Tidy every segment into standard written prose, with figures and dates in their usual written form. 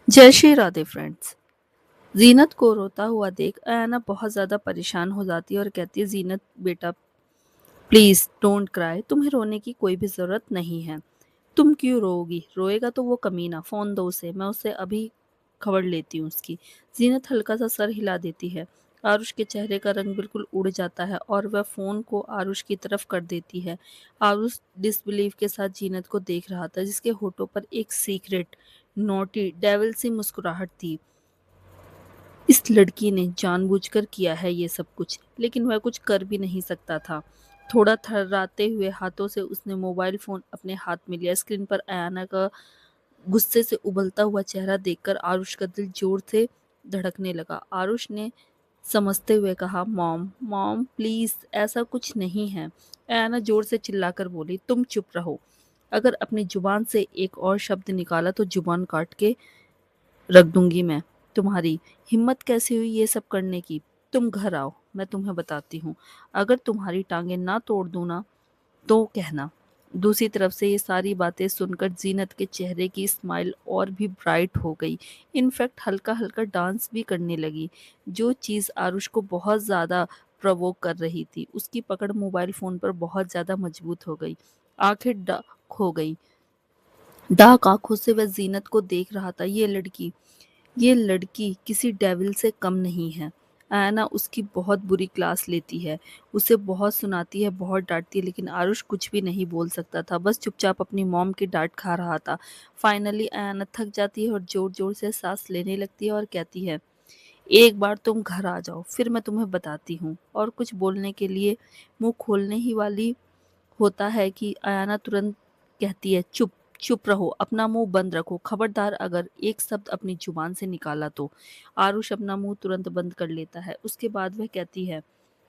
जय श्री राधे फ्रेंड्स। जीनत को रोता हुआ देख अयाना बहुत ज़्यादा परेशान हो जाती है और कहती है, जीनत बेटा प्लीज़ डोंट क्राई, तुम्हें रोने की कोई भी ज़रूरत नहीं है। तुम क्यों रोओगी? रोएगा तो वो कमीना, फ़ोन दो उसे, मैं उससे अभी खबर लेती हूँ उसकी। जीनत हल्का सा सर हिला देती है। आरुष के चेहरे का रंग बिल्कुल उड़ जाता है और वह फ़ोन को आरुष की तरफ कर देती है। आरुष डिसबिलीव के साथ जीनत को देख रहा था, जिसके होठों पर एक सीक्रेट नोटी डेविल सी मुस्कुराहट थी। इस लड़की ने जानबूझकर किया है ये सब कुछ, लेकिन वह कुछ कर भी नहीं सकता था। थोड़ा थर्राते हुए हाथों से उसने मोबाइल फ़ोन अपने हाथ में लिया। स्क्रीन पर अयाना का गुस्से से उबलता हुआ चेहरा देखकर आरुष का दिल ज़ोर से धड़कने लगा। आरुष ने समझते हुए कहा, मॉम मॉम प्लीज़, ऐसा कुछ नहीं है। अयाना ज़ोर से चिल्लाकर बोली, तुम चुप रहो। अगर अपनी ज़ुबान से एक और शब्द निकाला तो ज़ुबान काट के रख दूंगी मैं। तुम्हारी हिम्मत कैसे हुई ये सब करने की? तुम घर आओ, मैं तुम्हें बताती हूँ। अगर तुम्हारी टांगें ना तोड़ दूँ ना तो कहना। दूसरी तरफ से ये सारी बातें सुनकर जीनत के चेहरे की स्माइल और भी ब्राइट हो गई। इनफैक्ट हल्का हल्का डांस भी करने लगी। जो चीज़ आरुष को बहुत ज़्यादा प्रवोक कर रही थी, उसकी पकड़ मोबाइल फ़ोन पर बहुत ज़्यादा मजबूत हो गई। आंखें डार्क हो गई। डार्क आंखों से वह जीनत को देख रहा था। ये लड़की किसी डेविल से कम नहीं है। आयना उसकी बहुत बुरी क्लास लेती है, उसे बहुत सुनाती है, बहुत डांटती है, लेकिन आरुष कुछ भी नहीं बोल सकता था, बस चुपचाप अपनी मॉम की डांट खा रहा था। फाइनली आयना थक जाती है और जोर जोर से सांस लेने लगती है और कहती है, एक बार तुम घर आ जाओ, फिर मैं तुम्हें बताती हूँ। और कुछ बोलने के लिए मुंह खोलने ही वाली होता है कि अयाना तुरंत कहती है, चुप चुप रहो, अपना मुंह बंद रखो, खबरदार अगर एक शब्द अपनी जुबान से निकाला तो। आरुष अपना मुंह तुरंत बंद कर लेता है। उसके बाद वह कहती है,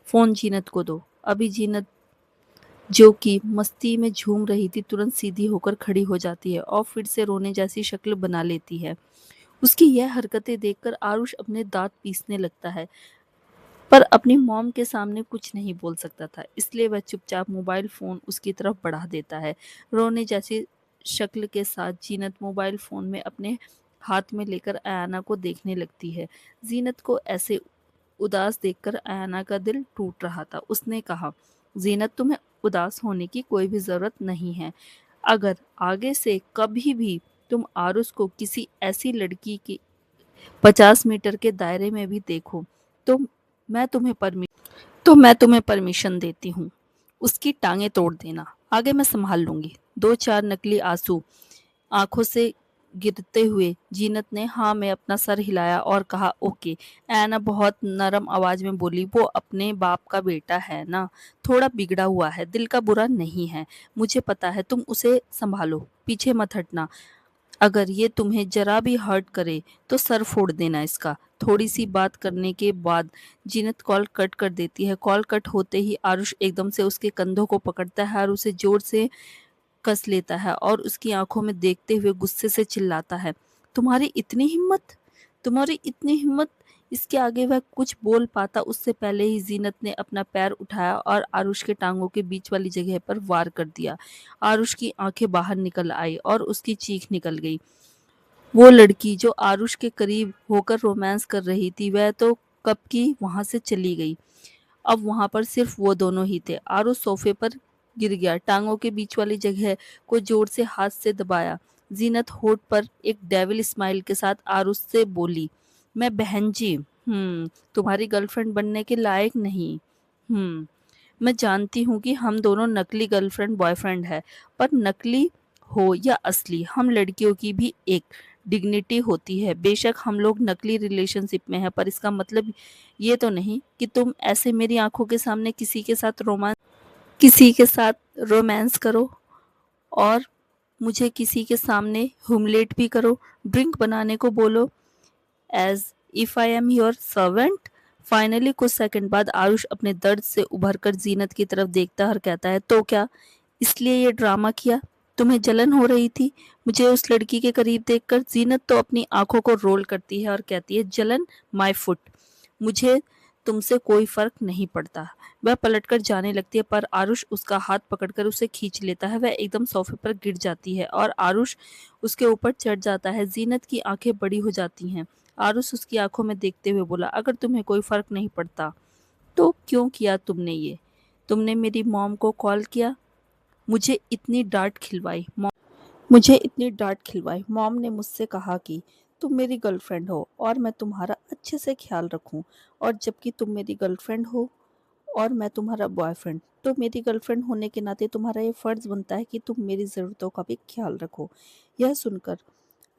फोन जीनत को दो। अभी जीनत, जो कि मस्ती में झूम रही थी, तुरंत सीधी होकर खड़ी हो जाती है और फिर से रोने जैसी शक्ल बना लेती है। उसकी यह हरकतें देखकर आरुष अपने दांत पीसने लगता है, पर अपनी मॉम के सामने कुछ नहीं बोल सकता था, इसलिए वह चुपचाप मोबाइल फ़ोन उसकी तरफ बढ़ा देता है। रोने जैसी शक्ल के साथ जीनत मोबाइल फ़ोन में अपने हाथ में लेकर अयाना को देखने लगती है। जीनत को ऐसे उदास देखकर अयाना का दिल टूट रहा था। उसने कहा, जीनत तुम्हें उदास होने की कोई भी ज़रूरत नहीं है। अगर आगे से कभी भी तुम आरुष को किसी ऐसी लड़की की 50 मीटर के दायरे में भी देखो तो मैं तुम्हें परमि तो मैं तुम्हें परमिशन देती हूँ, उसकी टांगें तोड़ देना, आगे मैं संभाल लूंगी। दो चार नकली आंसू आंखों से गिरते हुए जीनत ने हाँ में अपना सर हिलाया और कहा, ओके। ऐना बहुत नरम आवाज में बोली, वो अपने बाप का बेटा है ना, थोड़ा बिगड़ा हुआ है, दिल का बुरा नहीं है, मुझे पता है, तुम उसे संभालो, पीछे मत हटना। अगर ये तुम्हें जरा भी हर्ट करे तो सर फोड़ देना इसका। थोड़ी सी बात करने के बाद जीनत कॉल कट कर देती है। कॉल कट होते ही आरुष एकदम से उसके कंधों को पकड़ता है और उसे जोर से कस लेता है और उसकी आंखों में देखते हुए गुस्से से चिल्लाता है, तुम्हारी इतनी हिम्मत, तुम्हारी इतनी हिम्मत। इसके आगे वह कुछ बोल पाता उससे पहले ही जीनत ने अपना पैर उठाया और आरुष के टांगों के बीच वाली जगह पर वार कर दिया। आरुष की आंखें बाहर निकल आई और उसकी चीख निकल गई। वो लड़की जो आरुष के करीब होकर रोमांस कर रही थी, वह तो कब की वहां से चली गई। अब वहां पर सिर्फ वो दोनों ही थे। आरुष सोफे पर गिर गया, टांगों के बीच वाली जगह को जोर से हाथ से दबाया। जीनत होठ पर एक डेविल स्माइल के साथ आरुष से बोली, मैं बहन जी, तुम्हारी गर्लफ्रेंड बनने के लायक नहीं। हम्म मैं जानती हूँ कि हम दोनों नकली गर्लफ्रेंड बॉयफ्रेंड है, पर नकली हो या असली, हम लड़कियों की भी एक डिग्निटी होती है। बेशक हम लोग नकली रिलेशनशिप में हैं, पर इसका मतलब ये तो नहीं कि तुम ऐसे मेरी आंखों के सामने किसी के साथ रोमांस करो और मुझे किसी के सामने ह्यूमिलेट भी करो, ड्रिंक बनाने को बोलो, as if I am your servant. Finally कुछ सेकंड बाद आरुष अपने दर्द से उभरकर जीनत की तरफ देखता है और कहता है, तो क्या इसलिए ये ड्रामा किया? तुम्हें जलन हो रही थी मुझे उस लड़की के करीब देखकर? जीनत तो अपनी आंखों को रोल करती है और कहती है, जलन? माय फुट, मुझे तुमसे कोई फर्क नहीं पड़ता। वह पलटकर जाने लगती है पर आरुष उसका हाथ पकड़कर उसे खींच लेता है। वह एकदम सोफे पर गिर जाती है और आरुष उसके ऊपर चढ़ जाता है। जीनत की आंखें बड़ी हो जाती हैं। आरुष उसकी आंखों में देखते हुए बोला, अगर तुम्हें कोई फर्क नहीं पड़ता तो क्यों किया तुमने ये? तुमने मेरी मॉम को कॉल किया, मुझे इतनी डांट खिलवाई। मॉम ने मुझसे कहा कि तुम मेरी गर्लफ्रेंड हो और मैं तुम्हारा अच्छे से ख्याल रखूं, और जबकि तुम मेरी गर्लफ्रेंड हो और मैं तुम्हारा बॉयफ्रेंड, तो मेरी गर्लफ्रेंड होने के नाते तुम्हारा ये फर्ज बनता है कि तुम मेरी ज़रूरतों का भी ख्याल रखो। यह सुनकर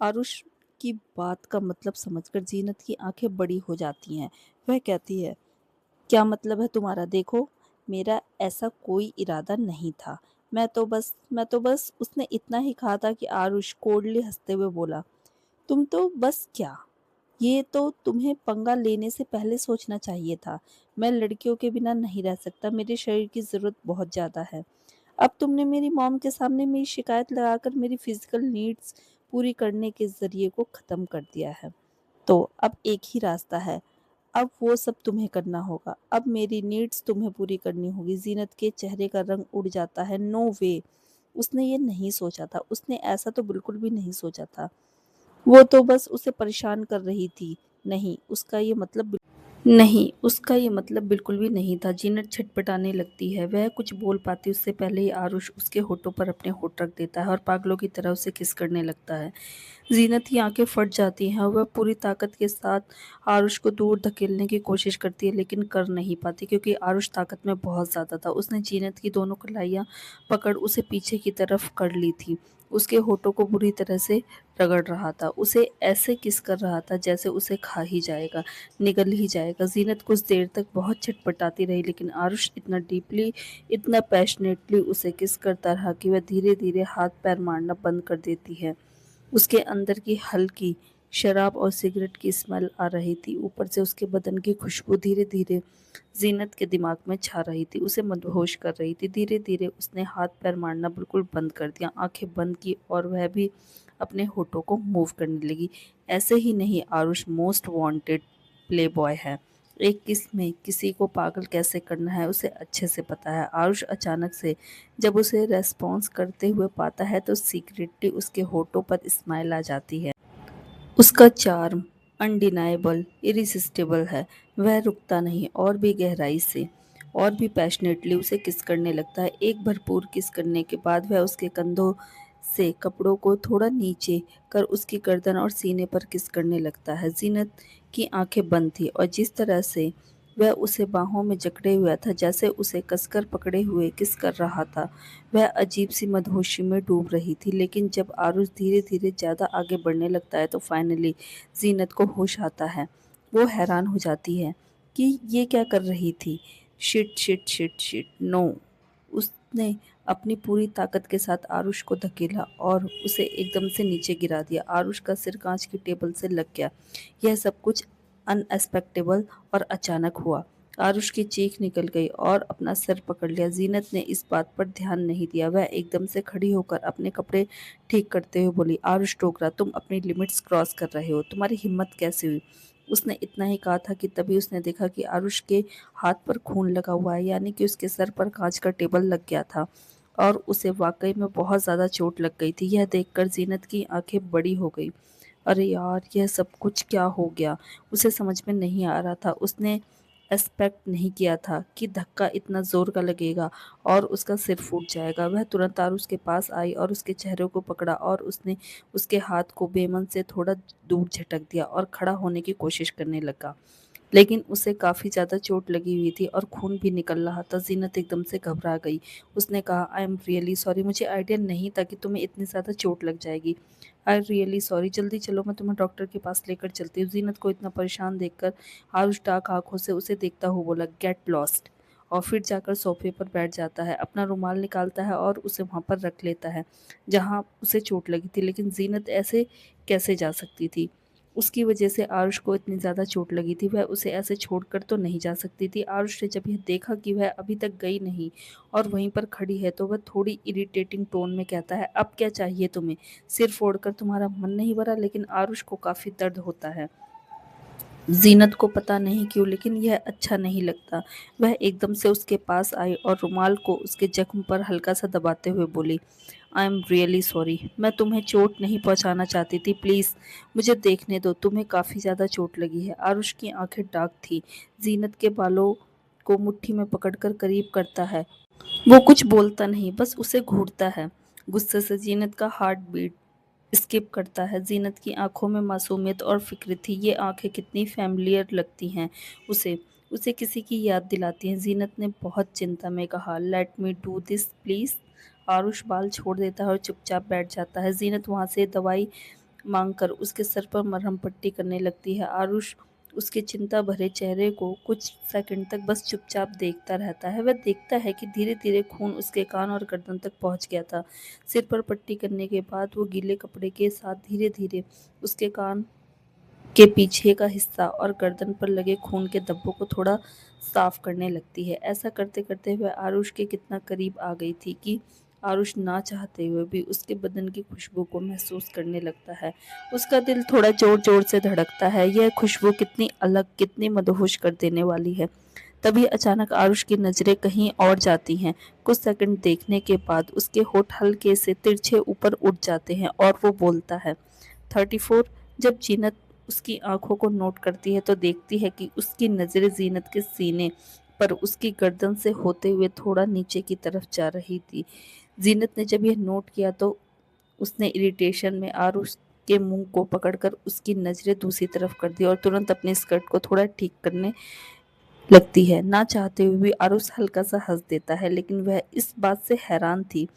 आरुष की बात का मतलब समझकर जीनत की आंखें बड़ी हो जाती हैं। वह कहती है, क्या मतलब है तुम्हारा? देखो, मेरा ऐसा कोई इरादा नहीं था। मैं तो बस उसने इतना ही कहा था कि आरुष कोल्डली हंसते हुए बोला, तुम तो बस क्या, ये तो तुम्हें पंगा लेने से पहले सोचना चाहिए था। मैं लड़कियों के बिना नहीं रह सकता, मेरे शरीर की ज़रूरत बहुत ज़्यादा है। अब तुमने मेरी मॉम के सामने मेरी शिकायत लगाकर मेरी फिजिकल नीड्स पूरी करने के ज़रिए को ख़त्म कर दिया है। तो अब एक ही रास्ता है, अब वो सब तुम्हें करना होगा। अब मेरी नीड्स तुम्हें पूरी करनी होगी। जीनत के चेहरे का रंग उड़ जाता है। नो वे, उसने ये नहीं सोचा था। उसने ऐसा तो बिल्कुल भी नहीं सोचा था। वो तो बस उसे परेशान कर रही थी। नहीं, उसका ये मतलब बिल्कुल भी नहीं था। जीनत छटपटाने लगती है। वह कुछ बोल पाती उससे पहले ही आरुष उसके होठों पर अपने होठ रख देता है और पागलों की तरह उसे किस करने लगता है। जीनत की आंखें फट जाती हैं और वह पूरी ताकत के साथ आरुष को दूर धकेलने की कोशिश करती है, लेकिन कर नहीं पाती क्योंकि आरुष ताकत में बहुत ज़्यादा था। उसने जीनत की दोनों कलाइयाँ पकड़ उसे पीछे की तरफ कर ली थी। उसके होठों को बुरी तरह से रगड़ रहा था। उसे ऐसे किस कर रहा था जैसे उसे खा ही जाएगा, निगल ही जाएगा। जीनत कुछ देर तक बहुत छटपटाती रही, लेकिन आरुष इतना डीपली, इतना पैशनेटली उसे किस करता रहा कि वह धीरे धीरे हाथ पैर मारना बंद कर देती है। उसके अंदर की हल्की शराब और सिगरेट की स्मेल आ रही थी। ऊपर से उसके बदन की खुशबू धीरे धीरे जीनत के दिमाग में छा रही थी, उसे मदहोश कर रही थी। धीरे धीरे उसने हाथ पैर मारना बिल्कुल बंद कर दिया, आंखें बंद की और वह भी अपने होठों को मूव करने लगी। ऐसे ही नहीं, Aarush most wanted play boy है। एक किस में किसी को पागल कैसे करना है उसे अच्छे से पता है। आरुष अचानक से जब उसे रेस्पॉन्स करते हुए पाता है तो सीक्रेटली उसके होठों पर स्माइल आ जाती है। उसका चार्म अनडिनाएबल, इरिसिस्टिबल है। वह रुकता नहीं और भी गहराई से और भी पैशनेटली उसे किस करने लगता है। एक भरपूर किस करने के बाद वह उसके कंधों से कपड़ों को थोड़ा नीचे कर उसकी गर्दन और सीने पर किस करने लगता है। जीनत की आंखें बंद थी और जिस तरह से वह उसे बाहों में जकड़े हुआ था, जैसे उसे कसकर पकड़े हुए किस कर रहा था, वह अजीब सी मदहोशी में डूब रही थी। लेकिन जब आरुष धीरे धीरे ज़्यादा आगे बढ़ने लगता है तो फाइनली जीनत को होश आता है। वो हैरान हो जाती है कि ये क्या कर रही थी। Shit shit shit shit no, उसने अपनी पूरी ताकत के साथ आरुष को धकेला और उसे एकदम से नीचे गिरा दिया। आरुष का सिर कांच की टेबल से लग गया। यह सब कुछ अनएक्सपेक्टेबल और अचानक हुआ। आरुष की चीख निकल गई और अपना सर पकड़ लिया। जीनत ने इस बात पर ध्यान नहीं दिया। वह एकदम से खड़ी होकर अपने कपड़े ठीक करते हुए बोली, आरुष टोकरा, तुम अपनी लिमिट्स क्रॉस कर रहे हो। तुम्हारी हिम्मत कैसे हुई? उसने इतना ही कहा था कि तभी उसने देखा कि आरुष के हाथ पर खून लगा हुआ है, यानी कि उसके सर पर कांच का टेबल लग गया था और उसे वाकई में बहुत ज़्यादा चोट लग गई थी। यह देखकर जीनत की आंखें बड़ी हो गई। अरे यार, यह सब कुछ क्या हो गया? उसे समझ में नहीं आ रहा था। उसने एक्सपेक्ट नहीं किया था कि धक्का इतना ज़ोर का लगेगा और उसका सिर फूट जाएगा। वह तुरंत आरुष के पास आई और उसके चेहरे को पकड़ा और उसने उसके हाथ को बेमन से थोड़ा दूर झटक दिया और खड़ा होने की कोशिश करने लगा। लेकिन उसे काफ़ी ज़्यादा चोट लगी हुई थी और खून भी निकल रहा था। जीनत एकदम से घबरा गई। उसने कहा, आई एम रियली सॉरी, मुझे आइडिया नहीं था कि तुम्हें इतनी ज़्यादा चोट लग जाएगी। आई रियली सॉरी, जल्दी चलो, मैं तुम्हें डॉक्टर के पास लेकर चलती हूँ। जीनत को इतना परेशान देखकर आरुष डार्क आंखों से उसे देखता हुआ बोला, गेट लॉस्ट, और फिर जाकर सोफे पर बैठ जाता है। अपना रुमाल निकालता है और उसे वहाँ पर रख लेता है जहाँ उसे चोट लगी थी। लेकिन जीनत ऐसे कैसे जा सकती थी? उसकी वजह से आरुष को इतनी ज़्यादा चोट लगी थी। वह उसे ऐसे छोड़कर तो नहीं जा सकती थी। आरुष ने जब यह देखा कि वह अभी तक गई नहीं और वहीं पर खड़ी है तो वह थोड़ी इरिटेटिंग टोन में कहता है, अब क्या चाहिए तुम्हें? सिर फोड़कर तुम्हारा मन नहीं भरा? लेकिन आरुष को काफ़ी दर्द होता है। ज़ीनत को पता नहीं क्यों लेकिन यह अच्छा नहीं लगता। वह एकदम से उसके पास आई और रुमाल को उसके ज़ख्म पर हल्का-सा दबाते हुए बोली, आई एम रियली सॉरी। मैं तुम्हें चोट नहीं पहुँचाना चाहती थी, प्लीज़ मुझे देखने दो, तुम्हें काफ़ी ज़्यादा चोट लगी है। आरुष की आँखें डार्क थीं। ज़ीनत के बालों को मुट्ठी में पकड़कर करीब करता है। वो कुछ बोलता नहीं, बस उसे घूरता है। गुस्से से ज़ीनत का हार्ट बीट स्किप करता है। ज़ीनत की आंखों में मासूमियत और फ़िक्र थी। ये आंखें कितनी फ़ैमिलियर लगती हैं उसे उसे किसी की याद दिलाती हैं। ज़ीनत ने बहुत चिंता में कहा, let me do this please. Aarush बाल छोड़ देता है और चुपचाप बैठ जाता है। ज़ीनत वहाँ से दवाई मांगकर उसके सर पर मरहम पट्टी करने लगती है। आरुष उसके चिंता भरे चेहरे को कुछ सेकंड तक बस चुपचाप देखता रहता है। वह देखता है कि धीरे-धीरे खून उसके कान और गर्दन तक पहुंच गया था। सिर पर पट्टी करने के बाद वो गीले कपड़े के साथ धीरे-धीरे उसके कान के पीछे का हिस्सा और गर्दन पर लगे खून के धब्बों को थोड़ा साफ करने लगती है। ऐसा करते-करते वह आरुष के कितना करीब आ गई थी कि आरुष ना चाहते हुए भी उसके बदन की खुशबू को महसूस करने लगता है। उसका दिल थोड़ा ज़ोर-ज़ोर से धड़कता है। यह खुशबू कितनी अलग, कितनी मदहोश कर देने वाली है। तभी अचानक आरुष की नज़रें कहीं और जाती हैं। कुछ सेकंड देखने के बाद उसके होंठ हल्के से तिरछे ऊपर उठ जाते हैं और वो बोलता है, 34। जब जीनत उसकी आंखों को नोट करती है तो देखती है कि उसकी नज़रें ज़ीनत के सीने पर उसकी गर्दन से होते हुए थोड़ा नीचे की तरफ जा रही थी। ज़ीनत ने जब यह नोट किया तो उसने इरिटेशन में आरुष के मुंह को पकड़कर उसकी नज़रें दूसरी तरफ कर दी और तुरंत अपने स्कर्ट को थोड़ा ठीक करने लगती है। ना चाहते हुए भी आरुष हल्का सा हंस देता है, लेकिन वह इस बात से हैरान थी,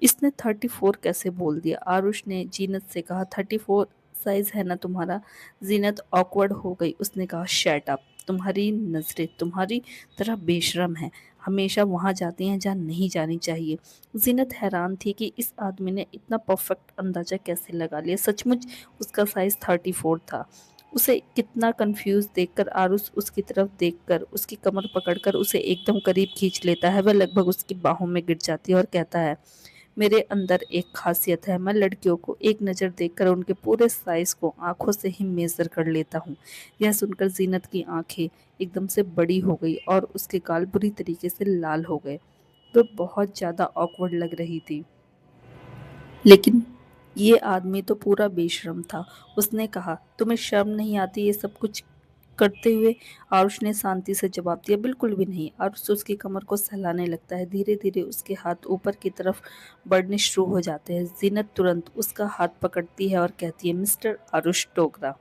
इसने 34 कैसे बोल दिया। आरुष ने जीनत से कहा, 34 साइज है ना तुम्हारा। जीनत ऑकवर्ड हो गई। उसने कहा, शट अप। तुम्हारी नजरें तुम्हारी तरह बेशरम है, हमेशा वहां जाती हैं जहाँ नहीं जानी चाहिए। जीनत हैरान थी कि इस आदमी ने इतना परफेक्ट अंदाजा कैसे लगा लिया। सचमुच उसका साइज 34 था। उसे कितना कंफ्यूज देखकर आरुष उसकी तरफ देखकर उसकी कमर पकड़कर उसे एकदम करीब खींच लेता है। वह लगभग उसकी बाहों में गिर जाती है और कहता है, मेरे अंदर एक खासियत है, मैं लड़कियों को एक नज़र देखकर उनके पूरे साइज को आंखों से ही मेजर कर लेता हूँ। यह सुनकर जीनत की आंखें एकदम से बड़ी हो गई और उसके गाल बुरी तरीके से लाल हो गए। वह बहुत ज़्यादा ऑकवर्ड लग रही थी, लेकिन ये आदमी तो पूरा बेशर्म था। उसने कहा, तुम्हें शर्म नहीं आती ये सब कुछ करते हुए? आरुष ने शांति से जवाब दिया, बिल्कुल भी नहीं। आरुष उसकी कमर को सहलाने लगता है। धीरे धीरे उसके हाथ ऊपर की तरफ बढ़ने शुरू हो जाते हैं। जीनत तुरंत उसका हाथ पकड़ती है और कहती है, मिस्टर आरुष टोकरा,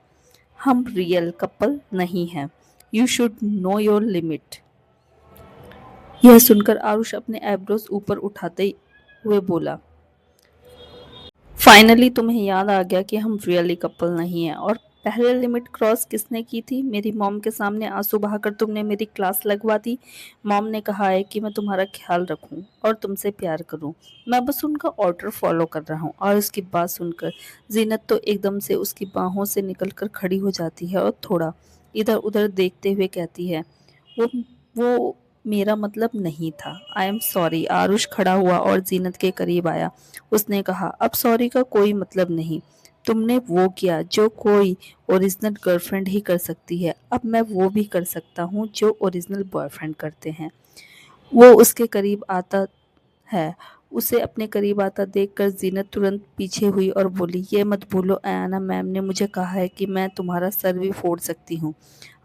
हम रियल कपल नहीं हैं। You should know your limit. यह सुनकर आरुष अपने आईब्रोज ऊपर उठाते हुए बोला, फाइनली तुम्हें याद आ गया कि हम रियली कपल नहीं हैं। और पहले लिमिट क्रॉस किसने की थी? मेरी मॉम के सामने आंसू बहाकर तुमने मेरी क्लास लगवा दी। मॉम ने कहा है कि मैं तुम्हारा ख्याल रखूं और तुमसे प्यार करूं। मैं बस उनका ऑर्डर फॉलो कर रहा हूं। और उसकी बात सुनकर जीनत तो एकदम से उसकी बाहों से निकलकर खड़ी हो जाती है और थोड़ा इधर उधर देखते हुए कहती है, वो वो मेरा मतलब नहीं था। आई एम सॉरी। आरुष खड़ा हुआ और जीनत के करीब आया। उसने कहा, अब सॉरी का कोई मतलब नहीं। तुमने वो किया जो कोई ओरिजिनल गर्लफ्रेंड ही कर सकती है। अब मैं वो भी कर सकता हूँ जो ओरिजिनल बॉयफ्रेंड करते हैं। वो उसके करीब आता है। उसे अपने करीब आता देखकर जीनत तुरंत पीछे हुई और बोली, ये मत भूलो अयाना मैम ने मुझे कहा है कि मैं तुम्हारा सर भी फोड़ सकती हूँ।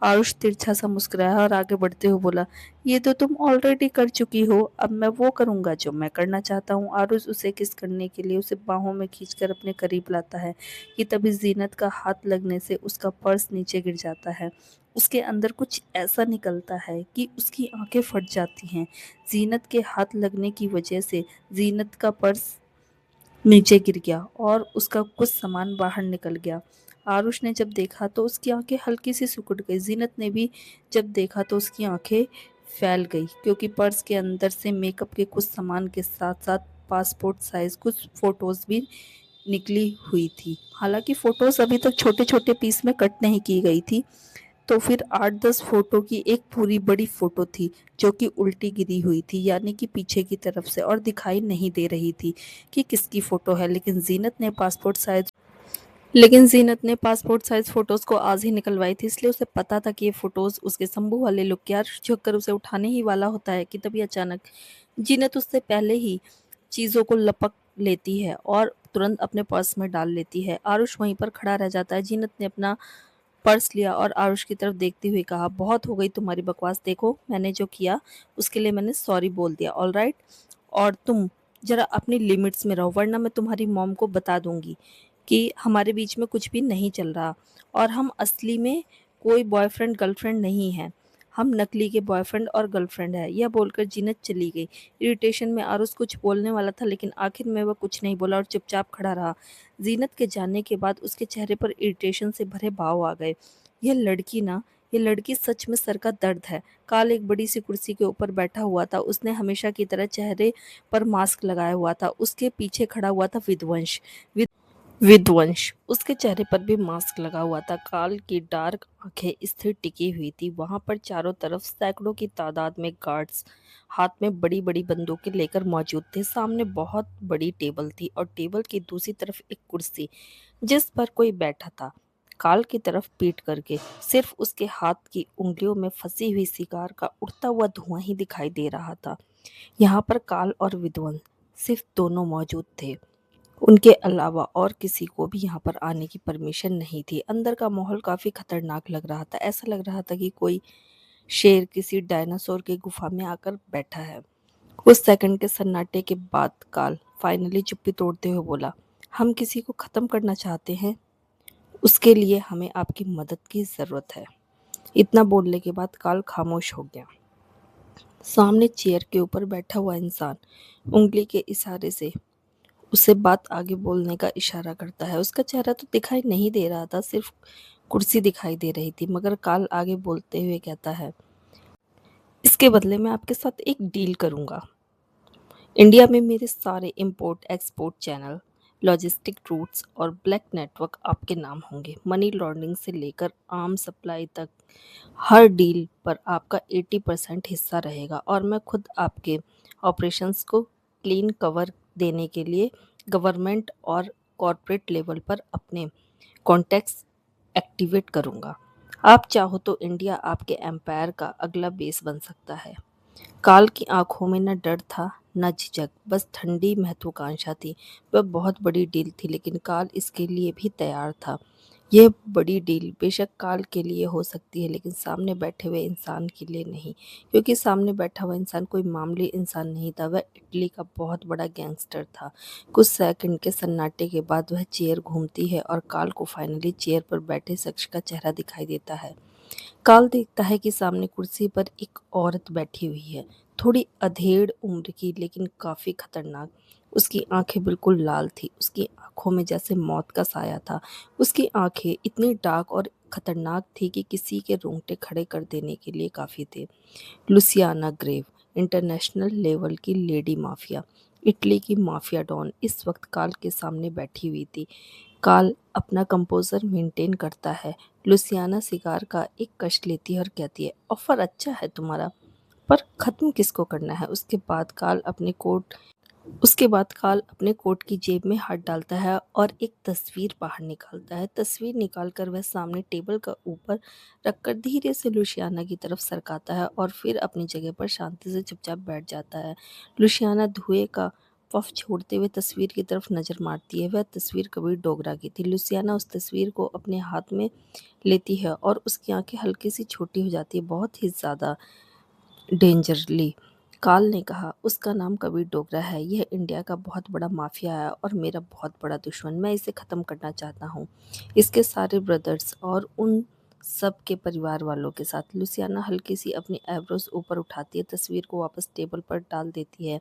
आरुष तिरछा सा मुस्कुराया और आगे बढ़ते हुए बोला, ये तो तुम ऑलरेडी कर चुकी हो, अब मैं वो करूंगा जो मैं करना चाहता हूँ। आरुष उसे किस करने के लिए उसे बाहों में खींचकर अपने करीब लाता है कि तभी जीनत का हाथ लगने से उसका पर्स नीचे गिर जाता है। उसके अंदर कुछ ऐसा निकलता है कि उसकी आंखें फट जाती हैं। जीनत के हाथ लगने की वजह से जीनत का पर्स नीचे गिर गया और उसका कुछ सामान बाहर निकल गया। आरुष ने जब देखा तो उसकी आंखें हल्की सी सिकुड़ गई। जीनत ने भी जब देखा तो उसकी आंखें फैल गई, क्योंकि पर्स के अंदर से मेकअप के कुछ सामान के साथ साथ पासपोर्ट साइज कुछ फोटोज भी निकली हुई थी। हालांकि फोटोज अभी तक छोटे छोटे पीस में कट नहीं की गई थी, तो फिर 8-10 फोटो की एक पूरी बड़ी फोटो थी जो कि उल्टी गिरी हुई थी, यानी कि पीछे की तरफ से, और दिखाई नहीं दे रही थी कि किसकी फोटो है। लेकिन जीनत ने पासपोर्ट साइज लेकिन ज़ीनत ने पासपोर्ट साइज़ फ़ोटोज़ को आज ही निकलवाई थी, इसलिए उसे पता था कि ये फ़ोटोज़ उसके शंभू वाले लुक की अर्श झुककर उसे उठाने ही वाला होता है कि तभी अचानक ज़ीनत उससे पहले ही चीज़ों को लपक लेती है और तुरंत अपने पर्स में डाल लेती है। आरुष वहीं पर खड़ा रह जाता है। ज़ीनत ने अपना पर्स लिया और आरुष की तरफ देखते हुए कहा, बहुत हो गई तुम्हारी बकवास, देखो मैंने जो किया उसके लिए मैंने सॉरी बोल दिया, ऑलराइट? और तुम ज़रा अपनी लिमिट्स में रहो, वरना मैं तुम्हारी मॉम को बता दूंगी कि हमारे बीच में कुछ भी नहीं चल रहा और हम असली में कोई बॉयफ्रेंड गर्लफ्रेंड नहीं है, हम नकली के बॉयफ्रेंड और गर्लफ्रेंड है। यह बोलकर जीनत चली गई। इरिटेशन में आरुष कुछ बोलने वाला था, लेकिन आखिर में वह कुछ नहीं बोला और चुपचाप खड़ा रहा। जीनत के जाने के बाद उसके चेहरे पर इरिटेशन से भरे भाव आ गए। यह लड़की ना, ये लड़की सच में सर का दर्द है। काल एक बड़ी सी कुर्सी के ऊपर बैठा हुआ था। उसने हमेशा की तरह चेहरे पर मास्क लगाया हुआ था। उसके पीछे खड़ा हुआ था विध्वंस। विध्वंस उसके चेहरे पर भी मास्क लगा हुआ था। काल की डार्क आंखें स्थिर टिकी हुई थी। वहां पर चारों तरफ सैकड़ों की तादाद में गार्ड्स हाथ में बड़ी बड़ी बंदूकें लेकर मौजूद थे। सामने बहुत बड़ी टेबल थी और टेबल की दूसरी तरफ एक कुर्सी जिस पर कोई बैठा था। काल की तरफ पीट करके सिर्फ उसके हाथ की उंगलियों में फंसी हुई सिगार का उड़ता हुआ धुआं ही दिखाई दे रहा था। यहाँ पर काल और विद्वान सिर्फ दोनों मौजूद थे। उनके अलावा और किसी को भी यहाँ पर आने की परमिशन नहीं थी। अंदर का माहौल काफी खतरनाक लग रहा था। ऐसा लग रहा था कि कोई शेर किसी डायनासोर की गुफा में आकर बैठा है। कुछ सेकंड के सन्नाटे के बाद काल फाइनली चुप्पी तोड़ते हुए बोला, हम किसी को खत्म करना चाहते हैं, उसके लिए हमें आपकी मदद की जरूरत है। इतना बोलने के बाद काल खामोश हो गया। सामने चेयर के ऊपर बैठा हुआ इंसान उंगली के इशारे से उसे बात आगे बोलने का इशारा करता है। उसका चेहरा तो दिखाई नहीं दे रहा था, सिर्फ कुर्सी दिखाई दे रही थी। मगर काल आगे बोलते हुए कहता है, इसके बदले मैं आपके साथ एक डील करूंगा। इंडिया में मेरे सारे import export channel, logistic routes और ब्लैक नेटवर्क आपके नाम होंगे। मनी लॉन्ड्रिंग से लेकर आर्म सप्लाई तक हर डील पर आपका 80% हिस्सा रहेगा और मैं खुद आपके ऑपरेशंस को क्लीन कवर देने के लिए गवर्नमेंट और कॉरपोरेट लेवल पर अपने कॉन्टैक्ट्स एक्टिवेट करूंगा। आप चाहो तो इंडिया आपके एम्पायर का अगला बेस बन सकता है। काल की आंखों में न डर था न झिझक, बस ठंडी महत्वाकांक्षा थी। वह बहुत बड़ी डील थी, लेकिन काल इसके लिए भी तैयार था। यह बड़ी डील बेशक काल के लिए हो सकती है, लेकिन सामने बैठे हुए इंसान के लिए नहीं, क्योंकि सामने बैठा हुआ इंसान कोई मामूली इंसान नहीं था। वह इटली का बहुत बड़ा गैंगस्टर था। कुछ सेकंड के सन्नाटे के बाद वह चेयर घूमती है और काल को फाइनली चेयर पर बैठे शख्स का चेहरा दिखाई देता है। काल देखता है कि सामने कुर्सी पर एक औरत बैठी हुई है, थोड़ी अधेड़ उम्र की लेकिन काफी खतरनाक। उसकी आंखें बिल्कुल लाल थी, उसकी आंखों में जैसे मौत का साया था। उसकी आंखें इतनी डार्क और खतरनाक थी कि किसी के रोंगटे खड़े कर देने के लिए काफी थे। लुसियाना ग्रेव, इंटरनेशनल लेवल की लेडी माफिया, इटली की माफिया डॉन इस वक्त काल के सामने बैठी हुई थी। काल अपना कंपोजर मेंटेन करता है। लुसियाना सिगार का एक कश लेती है और कहती है, ऑफर अच्छा है तुम्हारा, पर खत्म किसको करना है? उसके बाद काल अपने कोट की जेब में हाथ डालता है और एक तस्वीर बाहर निकालता है। तस्वीर निकालकर वह सामने टेबल का ऊपर रखकर धीरे से लुसियाना की तरफ सरकाता है और फिर अपनी जगह पर शांति से चुपचाप बैठ जाता है। लुसियाना धुएं का पफ छोड़ते हुए तस्वीर की तरफ नजर मारती है। वह तस्वीर कबीर डोगरा की थी। लुसियाना उस तस्वीर को अपने हाथ में लेती है और उसकी आंखें हल्की सी छोटी हो जाती है, बहुत ही ज्यादा डेंजरली। काल ने कहा, उसका नाम कबीर डोगरा है। यह इंडिया का बहुत बड़ा माफिया है और मेरा बहुत बड़ा दुश्मन। मैं इसे ख़त्म करना चाहता हूँ, इसके सारे ब्रदर्स और उन सब के परिवार वालों के साथ। लुसियाना हल्की सी अपनी एब्रोज ऊपर उठाती है, तस्वीर को वापस टेबल पर डाल देती है,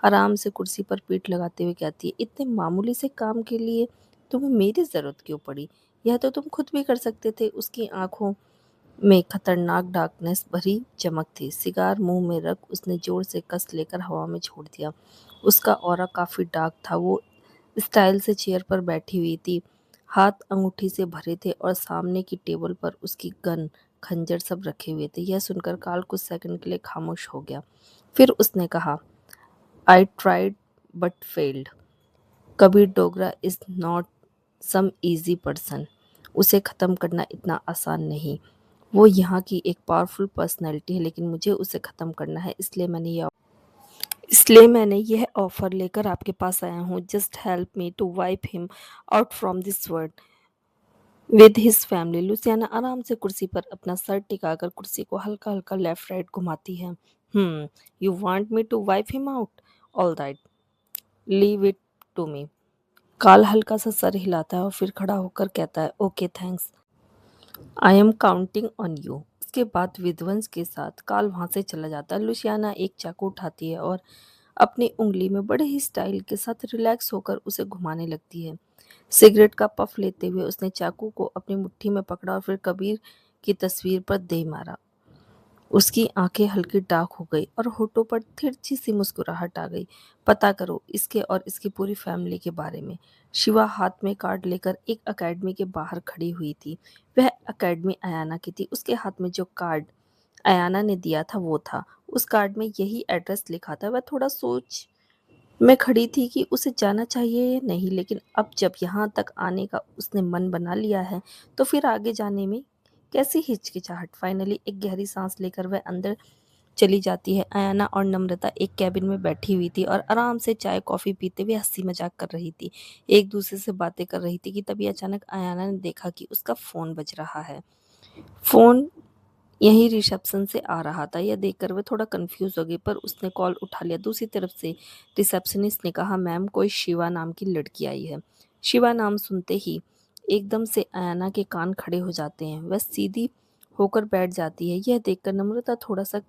आराम से कुर्सी पर पीठ लगाते हुए कहती है, इतने मामूली से काम के लिए तुम्हें मेरी ज़रूरत क्यों पड़ी? यह तो तुम खुद भी कर सकते थे। उसकी आंखों में खतरनाक डार्कनेस भरी चमक थी। सिगार मुंह में रख उसने जोर से कस लेकर हवा में छोड़ दिया। उसका ऑरा काफी डार्क था। वो स्टाइल से चेयर पर बैठी हुई थी, हाथ अंगूठी से भरे थे और सामने की टेबल पर उसकी गन खंजर सब रखे हुए थे। यह सुनकर काल कुछ सेकंड के लिए खामोश हो गया। फिर उसने कहा, I tried but failed. Kabir Dogra is not some easy person. उसे ख़त्म करना इतना आसान नहीं। वो यहाँ की एक पावरफुल पर्सनैलिटी है, लेकिन मुझे उसे ख़त्म करना है, इसलिए मैंने यह ऑफ़र लेकर आपके पास आया हूँ। Just help me to wipe him out from this world with his family. Luciana आराम से कुर्सी पर अपना सर टिकाकर कुर्सी को हल्का हल्का लेफ्ट राइट घुमाती है। You want me to wipe him out? All right, leave it to me. काल हल्का सा सर हिलाता है और फिर खड़ा होकर कहता है, okay thanks, I am counting on you. उसके बाद विध्वंस के साथ काल वहां से चला जाता है। लुसियाना एक चाकू उठाती है और अपनी उंगली में बड़े ही स्टाइल के साथ रिलैक्स होकर उसे घुमाने लगती है। सिगरेट का पफ लेते हुए उसने चाकू को अपनी मुट्ठी में पकड़ा और फिर कबीर की तस्वीर पर दे मारा। उसकी आंखें हल्की डार्क हो गई और होठों पर तिरछी सी मुस्कुराहट आ गई। पता करो इसके और इसकी पूरी फैमिली के बारे में। शिवा हाथ में कार्ड लेकर एक एकेडमी के बाहर खड़ी हुई थी। वह एकेडमी अयाना की थी। उसके हाथ में जो कार्ड अयाना ने दिया था वो था। उस कार्ड में यही एड्रेस लिखा था। वह थोड़ा सोच में खड़ी थी कि उसे जाना चाहिए या नहीं, लेकिन अब जब यहाँ तक आने का उसने मन बना लिया है तो फिर आगे जाने में कैसी हिचकिचाहट। फाइनली एक गहरी सांस लेकर वह अंदर चली जाती है। अयाना और नम्रता एक कैबिन में बैठी हुई थी और आराम से चाय कॉफी पीते हुए हंसी मजाक कर रही थी, एक दूसरे से बातें कर रही थी कि तभी अचानक अयाना ने देखा कि उसका फोन बज रहा है। फोन यही रिसेप्शन से आ रहा था। यह देखकर वह थोड़ा कंफ्यूज हो गई, पर उसने कॉल उठा लिया। दूसरी तरफ से रिसेप्शनिस्ट ने कहा, मैम कोई शिवा नाम की लड़की आई है। शिवा नाम सुनते ही एकदम से अयाना के कान खड़े हो जाते हैं। वह सीधी होकर बैठ जाती है। यह देखकर नम्रता थोड़ा सा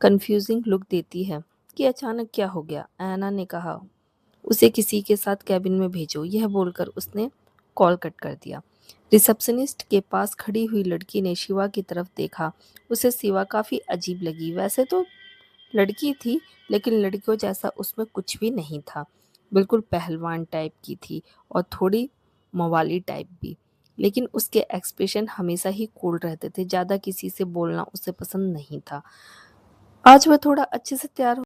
कंफ्यूजिंग लुक देती है कि अचानक क्या हो गया। अयाना ने कहा, उसे किसी के साथ कैबिन में भेजो। यह बोलकर उसने कॉल कट कर दिया। रिसेप्शनिस्ट के पास खड़ी हुई लड़की ने शिवा की तरफ देखा। उसे शिवा काफी अजीब लगी। वैसे तो लड़की थी, लेकिन लड़कियों जैसा उसमें कुछ भी नहीं था। बिल्कुल पहलवान टाइप की थी और थोड़ी मवाली टाइप भी, लेकिन उसके एक्सप्रेशन हमेशा ही कूल रहते थे। ज्यादा किसी से बोलना उसे पसंद नहीं था। आज वह थोड़ा अच्छे से तैयार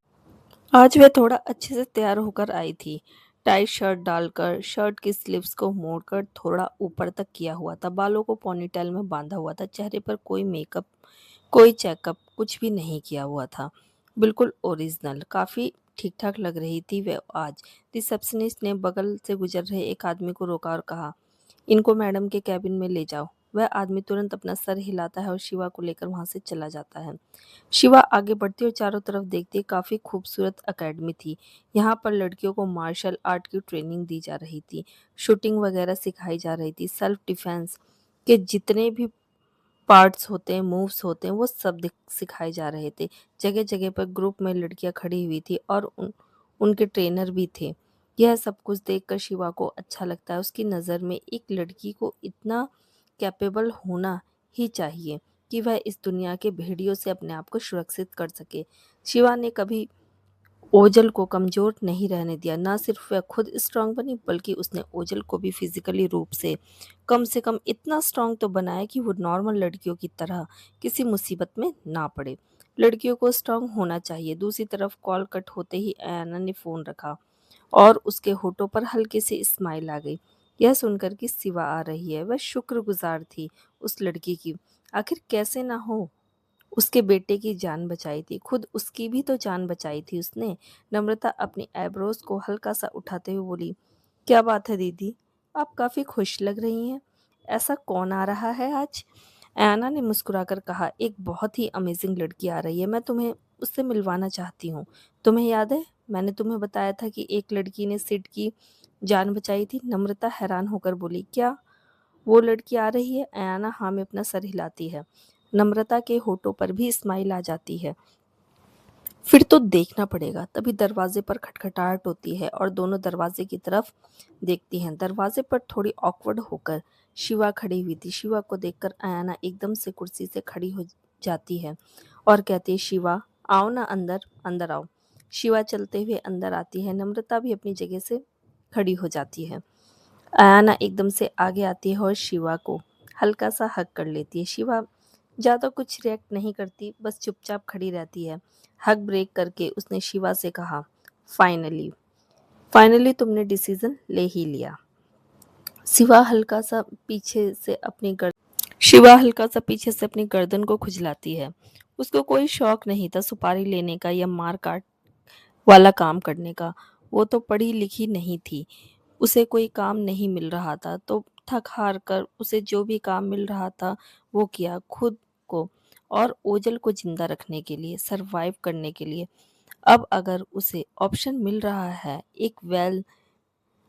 आज वह थोड़ा अच्छे से तैयार होकर आई थी। टाइट शर्ट डालकर, शर्ट की स्लीव्स को मोड़कर थोड़ा ऊपर तक किया हुआ था। बालों को पोनीटेल में बांधा हुआ था। चेहरे पर कोई मेकअप, कोई चेकअप कुछ भी नहीं किया हुआ था। बिल्कुल ओरिजिनल, काफी ठीक ठाक लग रही थी वह आज। रिसेप्शनिस्ट ने बगल से गुजर रहे एक आदमी को रोका और कहा, इनको मैडम के कैबिन में ले जाओ। वह आदमी तुरंत अपना सर हिलाता है और शिवा को लेकर वहां से चला जाता है। शिवा आगे बढ़ती और चारों तरफ देखती। काफी खूबसूरत एकेडमी थी। यहाँ पर लड़कियों को मार्शल आर्ट की ट्रेनिंग दी जा रही थी, शूटिंग वगैरह सिखाई जा रही थी। सेल्फ डिफेंस के जितने भी पार्ट्स होते हैं, मूव्स होते हैं, वो सब सिखाए जा रहे थे। जगह जगह पर ग्रुप में लड़कियां खड़ी हुई थी और उनके ट्रेनर भी थे। यह सब कुछ देखकर शिवा को अच्छा लगता है। उसकी नज़र में एक लड़की को इतना कैपेबल होना ही चाहिए कि वह इस दुनिया के भेड़ियों से अपने आप को सुरक्षित कर सके। शिवा ने कभी ओझल को कमजोर नहीं रहने दिया। न सिर्फ वह खुद स्ट्रांग बनी, बल्कि उसने ओझल को भी फिजिकली रूप से कम इतना स्ट्रांग तो बनाया कि वो नॉर्मल लड़कियों की तरह किसी मुसीबत में ना पड़े। लड़कियों को स्ट्रांग होना चाहिए। दूसरी तरफ कॉल कट होते ही अयाना ने फोन रखा और उसके होठों पर हल्की सी स्माइल आ गई। यह सुनकर कि सिवा आ रही है। वह शुक्रगुजार थी उस लड़की की। आखिर कैसे ना हो, उसके बेटे की जान बचाई थी, खुद उसकी भी तो जान बचाई थी उसने। नम्रता अपनी आईब्रोज को हल्का सा उठाते हुए बोली, क्या बात है दीदी, आप काफी खुश लग रही हैं। ऐसा कौन आ रहा है आज? ऐना ने मुस्कुराकर कहा, एक बहुत ही अमेजिंग लड़की आ रही है। मैं तुम्हें उससे मिलवाना चाहती हूँ। तुम्हें याद है मैंने तुम्हें बताया था कि एक लड़की ने सिड की जान बचाई थी? नम्रता हैरान होकर बोली, क्या वो लड़की आ रही है? ऐना हाँ में अपना सर हिलाती है। नम्रता के होठों पर भी स्माइल आ जाती है। फिर तो देखना पड़ेगा। तभी दरवाजे पर खटखटाहट होती है और दोनों दरवाजे की तरफ देखती हैं। दरवाजे पर थोड़ी ऑकवर्ड होकर शिवा खड़ी हुई थी। शिवा को देखकर अयाना एकदम से कुर्सी से खड़ी हो जाती है और कहती है, शिवा आओ ना अंदर, अंदर आओ। शिवा चलते हुए अंदर आती है। नम्रता भी अपनी जगह से खड़ी हो जाती है। अयाना एकदम से आगे आती है और शिवा को हल्का सा हग कर लेती है। शिवा ज्यादा कुछ रिएक्ट नहीं करती, बस चुपचाप खड़ी रहती है। हग ब्रेक करके उसने शिवा से कहा, फाइनली फाइनली तुमने डिसीजन ले ही लिया। शिवा हल्का सा पीछे से अपनी गर्दन शिवा हल्का सा पीछे से अपनी गर्दन को खुजलाती है। उसको कोई शौक नहीं था सुपारी लेने का या मार काट वाला काम करने का। वो तो पढ़ी लिखी नहीं थी। उसे कोई काम नहीं मिल रहा था तो थक हार कर उसे जो भी काम मिल रहा था वो किया, खुद को और ओझल को जिंदा रखने के लिए, सरवाइव करने के लिए। अब अगर उसे ऑप्शन मिल रहा है एक वेल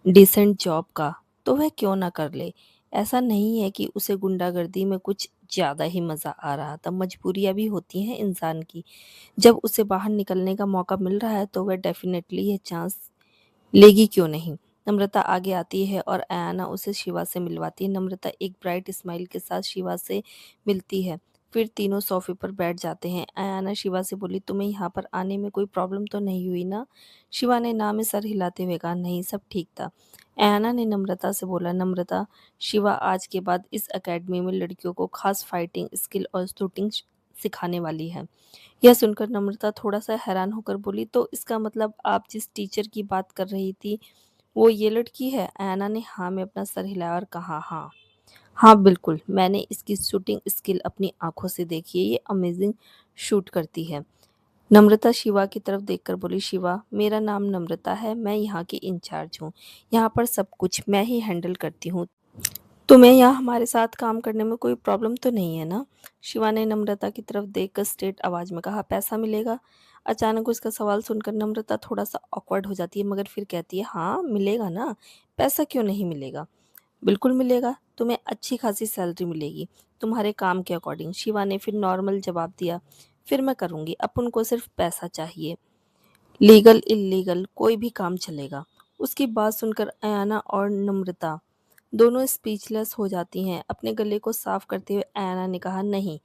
डिसेंट जॉब का, तो वह क्यों ना कर ले। ऐसा नहीं है कि उसे गुंडागर्दी में कुछ ज़्यादा ही मज़ा आ रहा था, मजबूरियाँ भी होती हैं इंसान की। जब उसे बाहर निकलने का मौका मिल रहा है तो वह डेफ़िनेटली ये चांस लेगी क्यों नहीं। नम्रता आगे आती है और अयाना उसे शिवा से मिलवाती है। नम्रता एक ब्राइट स्माइल के साथ शिवा से मिलती है। फिर तीनों सोफे पर बैठ जाते हैं। अयाना शिवा से बोली, तुम्हें यहाँ पर आने में कोई प्रॉब्लम तो नहीं हुई ना? शिवा ने ना में सर हिलाते हुए कहा, नहीं, सब ठीक था। अयाना ने नम्रता से बोला, नम्रता, शिवा आज के बाद इस एकेडमी में लड़कियों को खास फाइटिंग स्किल और शूटिंग सिखाने वाली है। यह सुनकर नम्रता थोड़ा सा हैरान होकर बोली, तो इसका मतलब आप जिस टीचर की बात कर रही थी वो ये लड़की है? अयाना ने हाँ में अपना सर हिलाया और कहा, हाँ, हाँ बिल्कुल, मैंने इसकी शूटिंग स्किल अपनी आंखों से देखी है, ये अमेजिंग शूट करती है। नम्रता शिवा की तरफ देखकर बोली, शिवा, मेरा नाम नम्रता है, मैं यहाँ की इंचार्ज हूँ। यहाँ पर सब कुछ मैं ही हैंडल करती हूँ। तुम्हें यहाँ हमारे साथ काम करने में कोई प्रॉब्लम तो नहीं है ना? शिवा ने नम्रता की तरफ देखकर स्ट्रेट आवाज में कहा, पैसा मिलेगा? अचानक उसका सवाल सुनकर नम्रता थोड़ा सा ऑकवर्ड हो जाती है, मगर फिर कहती है, हाँ मिलेगा ना, पैसा क्यों नहीं मिलेगा? बिल्कुल मिलेगा, तुम्हें अच्छी खासी सैलरी मिलेगी, तुम्हारे काम के अकॉर्डिंग। शिवा ने फिर नॉर्मल जवाब दिया, फिर मैं करूँगी, अपन को सिर्फ पैसा चाहिए, लीगल इल्लीगल कोई भी काम चलेगा। उसकी बात सुनकर अयाना और नम्रता दोनों स्पीचलेस हो जाती हैं। अपने गले को साफ करते हुए अयाना ने कहा, नहीं,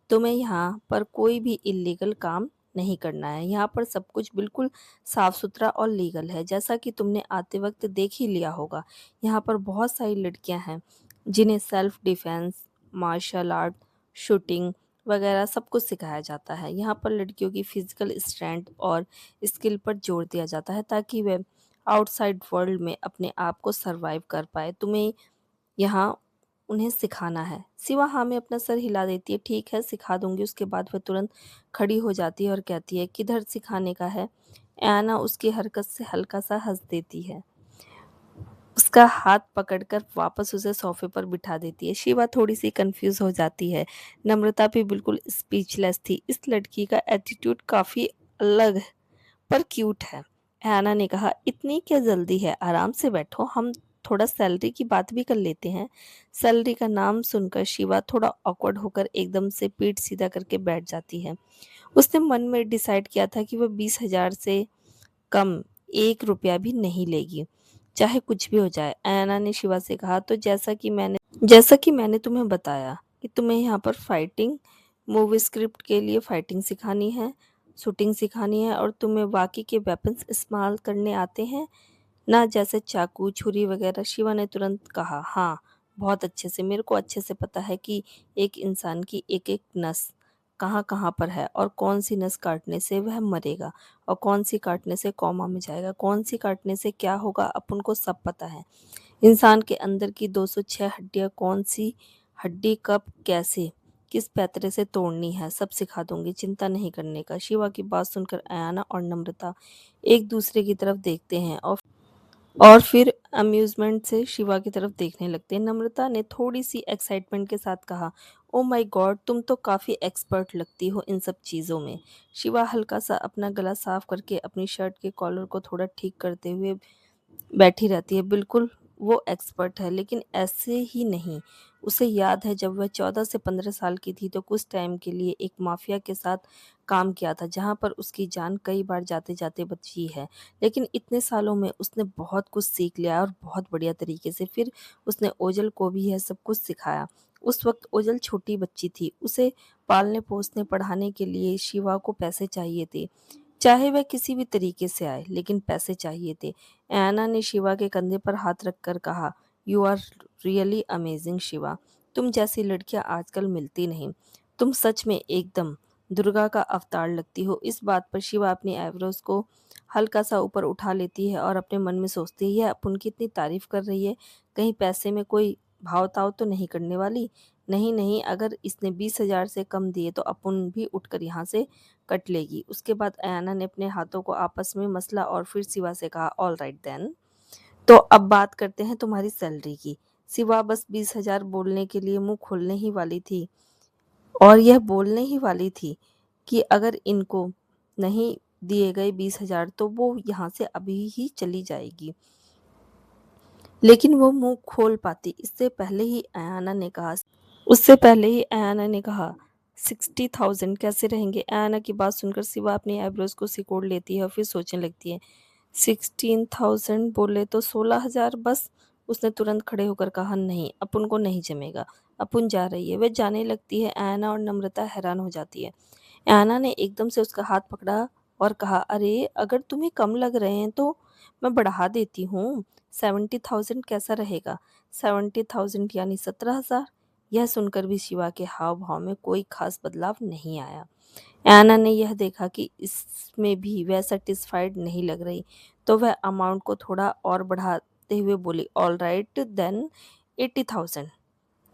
तुम्हें यहाँ पर कोई भी इल्लीगल काम नहीं करना है। यहाँ पर सब कुछ बिल्कुल साफ सुथरा और लीगल है, जैसा कि तुमने आते वक्त देख ही लिया होगा। यहाँ पर बहुत सारी लड़कियाँ हैं जिन्हें self defence, martial art, shooting वगैरह सब कुछ सिखाया जाता है। यहाँ पर लड़कियों की फिजिकल स्ट्रेंथ और स्किल पर जोर दिया जाता है ताकि वे आउटसाइड वर्ल्ड में अपने आप को सरवाइव कर पाए। तुम्हें यहाँ उन्हें सिखाना है। सिवा हाँ में अपना सर हिला देती है, ठीक है सिखा दूंगी। उसके बाद वह तुरंत खड़ी हो जाती है और कहती है, किधर सिखाने का है? एना उसकी हरकत से हल्का सा हंस देती है, उसका हाथ पकड़कर वापस उसे सोफे पर बिठा देती है। शिवा थोड़ी सी कंफ्यूज हो जाती है। नम्रता भी बिल्कुल स्पीचलेस थी। इस लड़की का एटीट्यूड काफी अलग पर क्यूट है। हैना ने कहा, इतनी क्या जल्दी है, आराम से बैठो, हम थोड़ा सैलरी की बात भी कर लेते हैं। सैलरी का नाम सुनकर शिवा थोड़ा ऑकवर्ड होकर एकदम से पीठ सीधा करके बैठ जाती है। उसने मन में डिसाइड किया था कि वह 20,000 से कम 1 रुपया भी नहीं लेगी, चाहे कुछ भी हो जाए। ऐना ने शिवा से कहा, तो जैसा कि मैंने तुम्हें बताया कि तुम्हें यहाँ पर फाइटिंग, मूवी स्क्रिप्ट के लिए फाइटिंग सिखानी है, शूटिंग सिखानी है, और तुम्हें वाकई के वेपन्स इस्तेमाल करने आते हैं ना, जैसे चाकू, छुरी वगैरह। शिवा ने तुरंत कहा, हाँ, बहुत अच्छे से, मेरे को अच्छे से पता है कि एक इंसान की एक एक नस कहाँ कहाँ पर है और कौन सी नस काटने से वह मरेगा और कौन सी काटने से कोमा में जाएगा, कौन सी काटने से क्या होगा, अपन को सब पता है। इंसान के अंदर की 206 हड्डियां, कौन सी हड्डी कब कैसे किस पैतरे से तोड़नी है, सब सिखा दूंगी, चिंता नहीं करने का। शिवा की बात सुनकर अयाना और नम्रता एक दूसरे की तरफ देखते हैं और फिर अम्यूजमेंट से शिवा की तरफ देखने लगते हैं। नम्रता ने थोड़ी सी एक्साइटमेंट के साथ कहा, ओ माय गॉड, तुम तो काफ़ी एक्सपर्ट लगती हो इन सब चीज़ों में। शिवा हल्का सा अपना गला साफ करके अपनी शर्ट के कॉलर को थोड़ा ठीक करते हुए बैठी रहती है। बिल्कुल वो एक्सपर्ट है, लेकिन ऐसे ही नहीं। उसे याद है जब वह 14 से 15 साल की थी तो कुछ टाइम के लिए एक माफिया के साथ काम किया था, जहां पर उसकी जान कई बार जाते जाते बची है। लेकिन इतने सालों में उसने बहुत कुछ सीख लिया और बहुत बढ़िया तरीके से। फिर उसने ओजल को भी यह सब कुछ सिखाया। उस वक्त ओजल छोटी बच्ची थी, उसे पालने पोसने पढ़ाने के लिए शिवा को पैसे चाहिए थे, चाहे वह किसी भी तरीके से आए, लेकिन पैसे चाहिए थे। एना ने शिवा के कंधे पर हाथ रखकर कहा, you are really amazing Shiva, तुम जैसी लड़कियां आजकल मिलती नहीं, तुम सच में एकदम दुर्गा का अवतार लगती हो। इस बात पर शिवा अपनी आईब्रोज को हल्का सा ऊपर उठा लेती है और अपने मन में सोचती है, यह अपुन की इतनी तारीफ कर रही है, कहीं पैसे में कोई भाव ताव तो नहीं करने वाली। नहीं नहीं, अगर इसने 20,000 से कम दिए तो अपुन भी उठकर यहाँ से कट लेगी। उसके बाद अयाना ने अपने हाथों को आपस में मसला और फिर शिवा से कहा, ऑल राइट देन, तो अब बात करते हैं तुम्हारी सैलरी की। शिवा बस 20,000 बोलने के लिए मुंह खोलने ही वाली थी, और यह बोलने ही वाली थी कि अगर इनको नहीं दिए गए 20,000 तो वो यहाँ से अभी ही चली जाएगी। लेकिन वो मुंह खोल पाती उससे पहले ही अयाना ने कहा 60,000 कैसे रहेंगे। अयाना की बात सुनकर शिवा अपनी आईब्रोज को सिकोड़ लेती है और फिर सोचने लगती है, 16,000 बोले तो 16,000 बस। उसने तुरंत खड़े होकर कहा, नहीं, अपुन को नहीं जमेगा, अपुन जा रही है। वह जाने लगती है। अयाना और नम्रता हैरान हो जाती है। अयाना ने एकदम से उसका हाथ पकड़ा और कहा, अरे अगर तुम्हें कम लग रहे हैं तो मैं बढ़ा देती हूँ, 70,000 कैसा रहेगा। 70,000 यानी 17,000। यह सुनकर भी शिवा के हाव भाव में कोई खास बदलाव नहीं आया। एना ने यह देखा कि इसमें भी वह सेटिस्फाइड नहीं लग रही, तो वह अमाउंट को थोड़ा और बढ़ाते हुए बोली, all right then 80,000।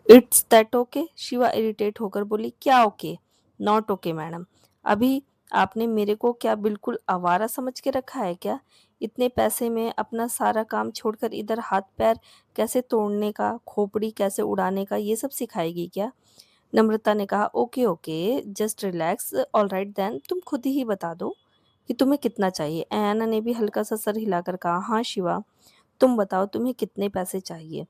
It's that okay? Shiva irritate होकर बोली, क्या ओके? Not okay madam. अभी आपने मेरे को क्या बिल्कुल आवारा समझ के रखा है क्या? इतने पैसे में अपना सारा काम छोड़कर इधर हाथ पैर कैसे तोड़ने का, खोपड़ी कैसे उड़ाने का, ये सब सिखाएगी क्या? नम्रता ने कहा, okay okay, just relax, all right then, तुम खुद ही बता दो कि तुम्हें कितना चाहिए। एना ने भी हल्का सा सर हिलाकर कहा, हाँ शिवा, तुम बताओ तुम्हें कितने पैसे चाहिए,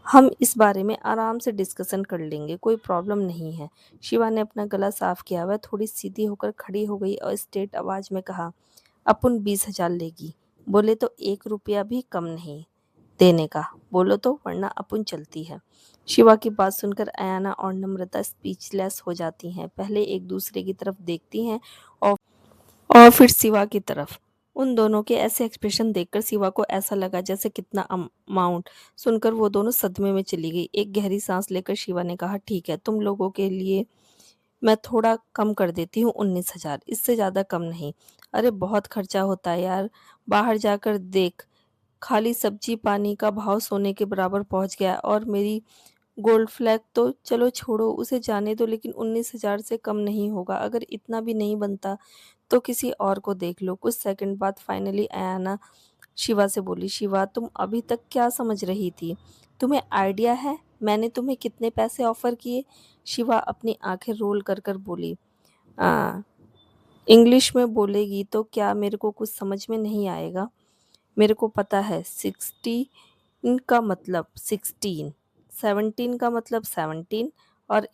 हम इस बारे में आराम से डिस्कशन कर लेंगे, कोई प्रॉब्लम नहीं है। शिवा ने अपना गला साफ किया, वह थोड़ी सीधी होकर खड़ी हो गई और स्टेट आवाज में कहा, अपुन 20,000 लेगी, बोले तो 1 रुपया भी कम नहीं देने का, बोलो तो, वरना अपुन चलती है। शिवा की बात सुनकर अयाना और नम्रता स्पीचलेस हो जाती हैं। पहले एक दूसरे की तरफ देखती हैं और फिर शिवा की तरफ। उन दोनों के ऐसे एक्सप्रेशन देखकर शिवा को ऐसा लगा जैसे कितना अमाउंट सुनकर वो दोनों सदमे में चली गई। एक गहरी सांस लेकर शिवा ने कहा, ठीक है, तुम लोगों के लिए मैं थोड़ा कम कर देती हूँ, 19,000, इससे ज़्यादा कम नहीं। अरे बहुत खर्चा होता है यार, बाहर जाकर देख, खाली सब्जी पानी का भाव सोने के बराबर पहुंच गया, और मेरी गोल्ड फ्लैग तो चलो छोड़ो, उसे जाने दो, लेकिन 19,000 से कम नहीं होगा। अगर इतना भी नहीं बनता तो किसी और को देख लो। कुछ सेकंड बाद फाइनली अयाना शिवा से बोली, शिवा तुम अभी तक क्या समझ रही थी? तुम्हें आइडिया है मैंने तुम्हें कितने पैसे ऑफर किए? शिवा अपनी आंखें रोल कर कर बोली, आ, इंग्लिश में बोलेगी तो क्या, मेरे को कुछ समझ में नहीं आएगा। मेरे को पता है, 16 का मतलब 16, 17 का मतलब 17, और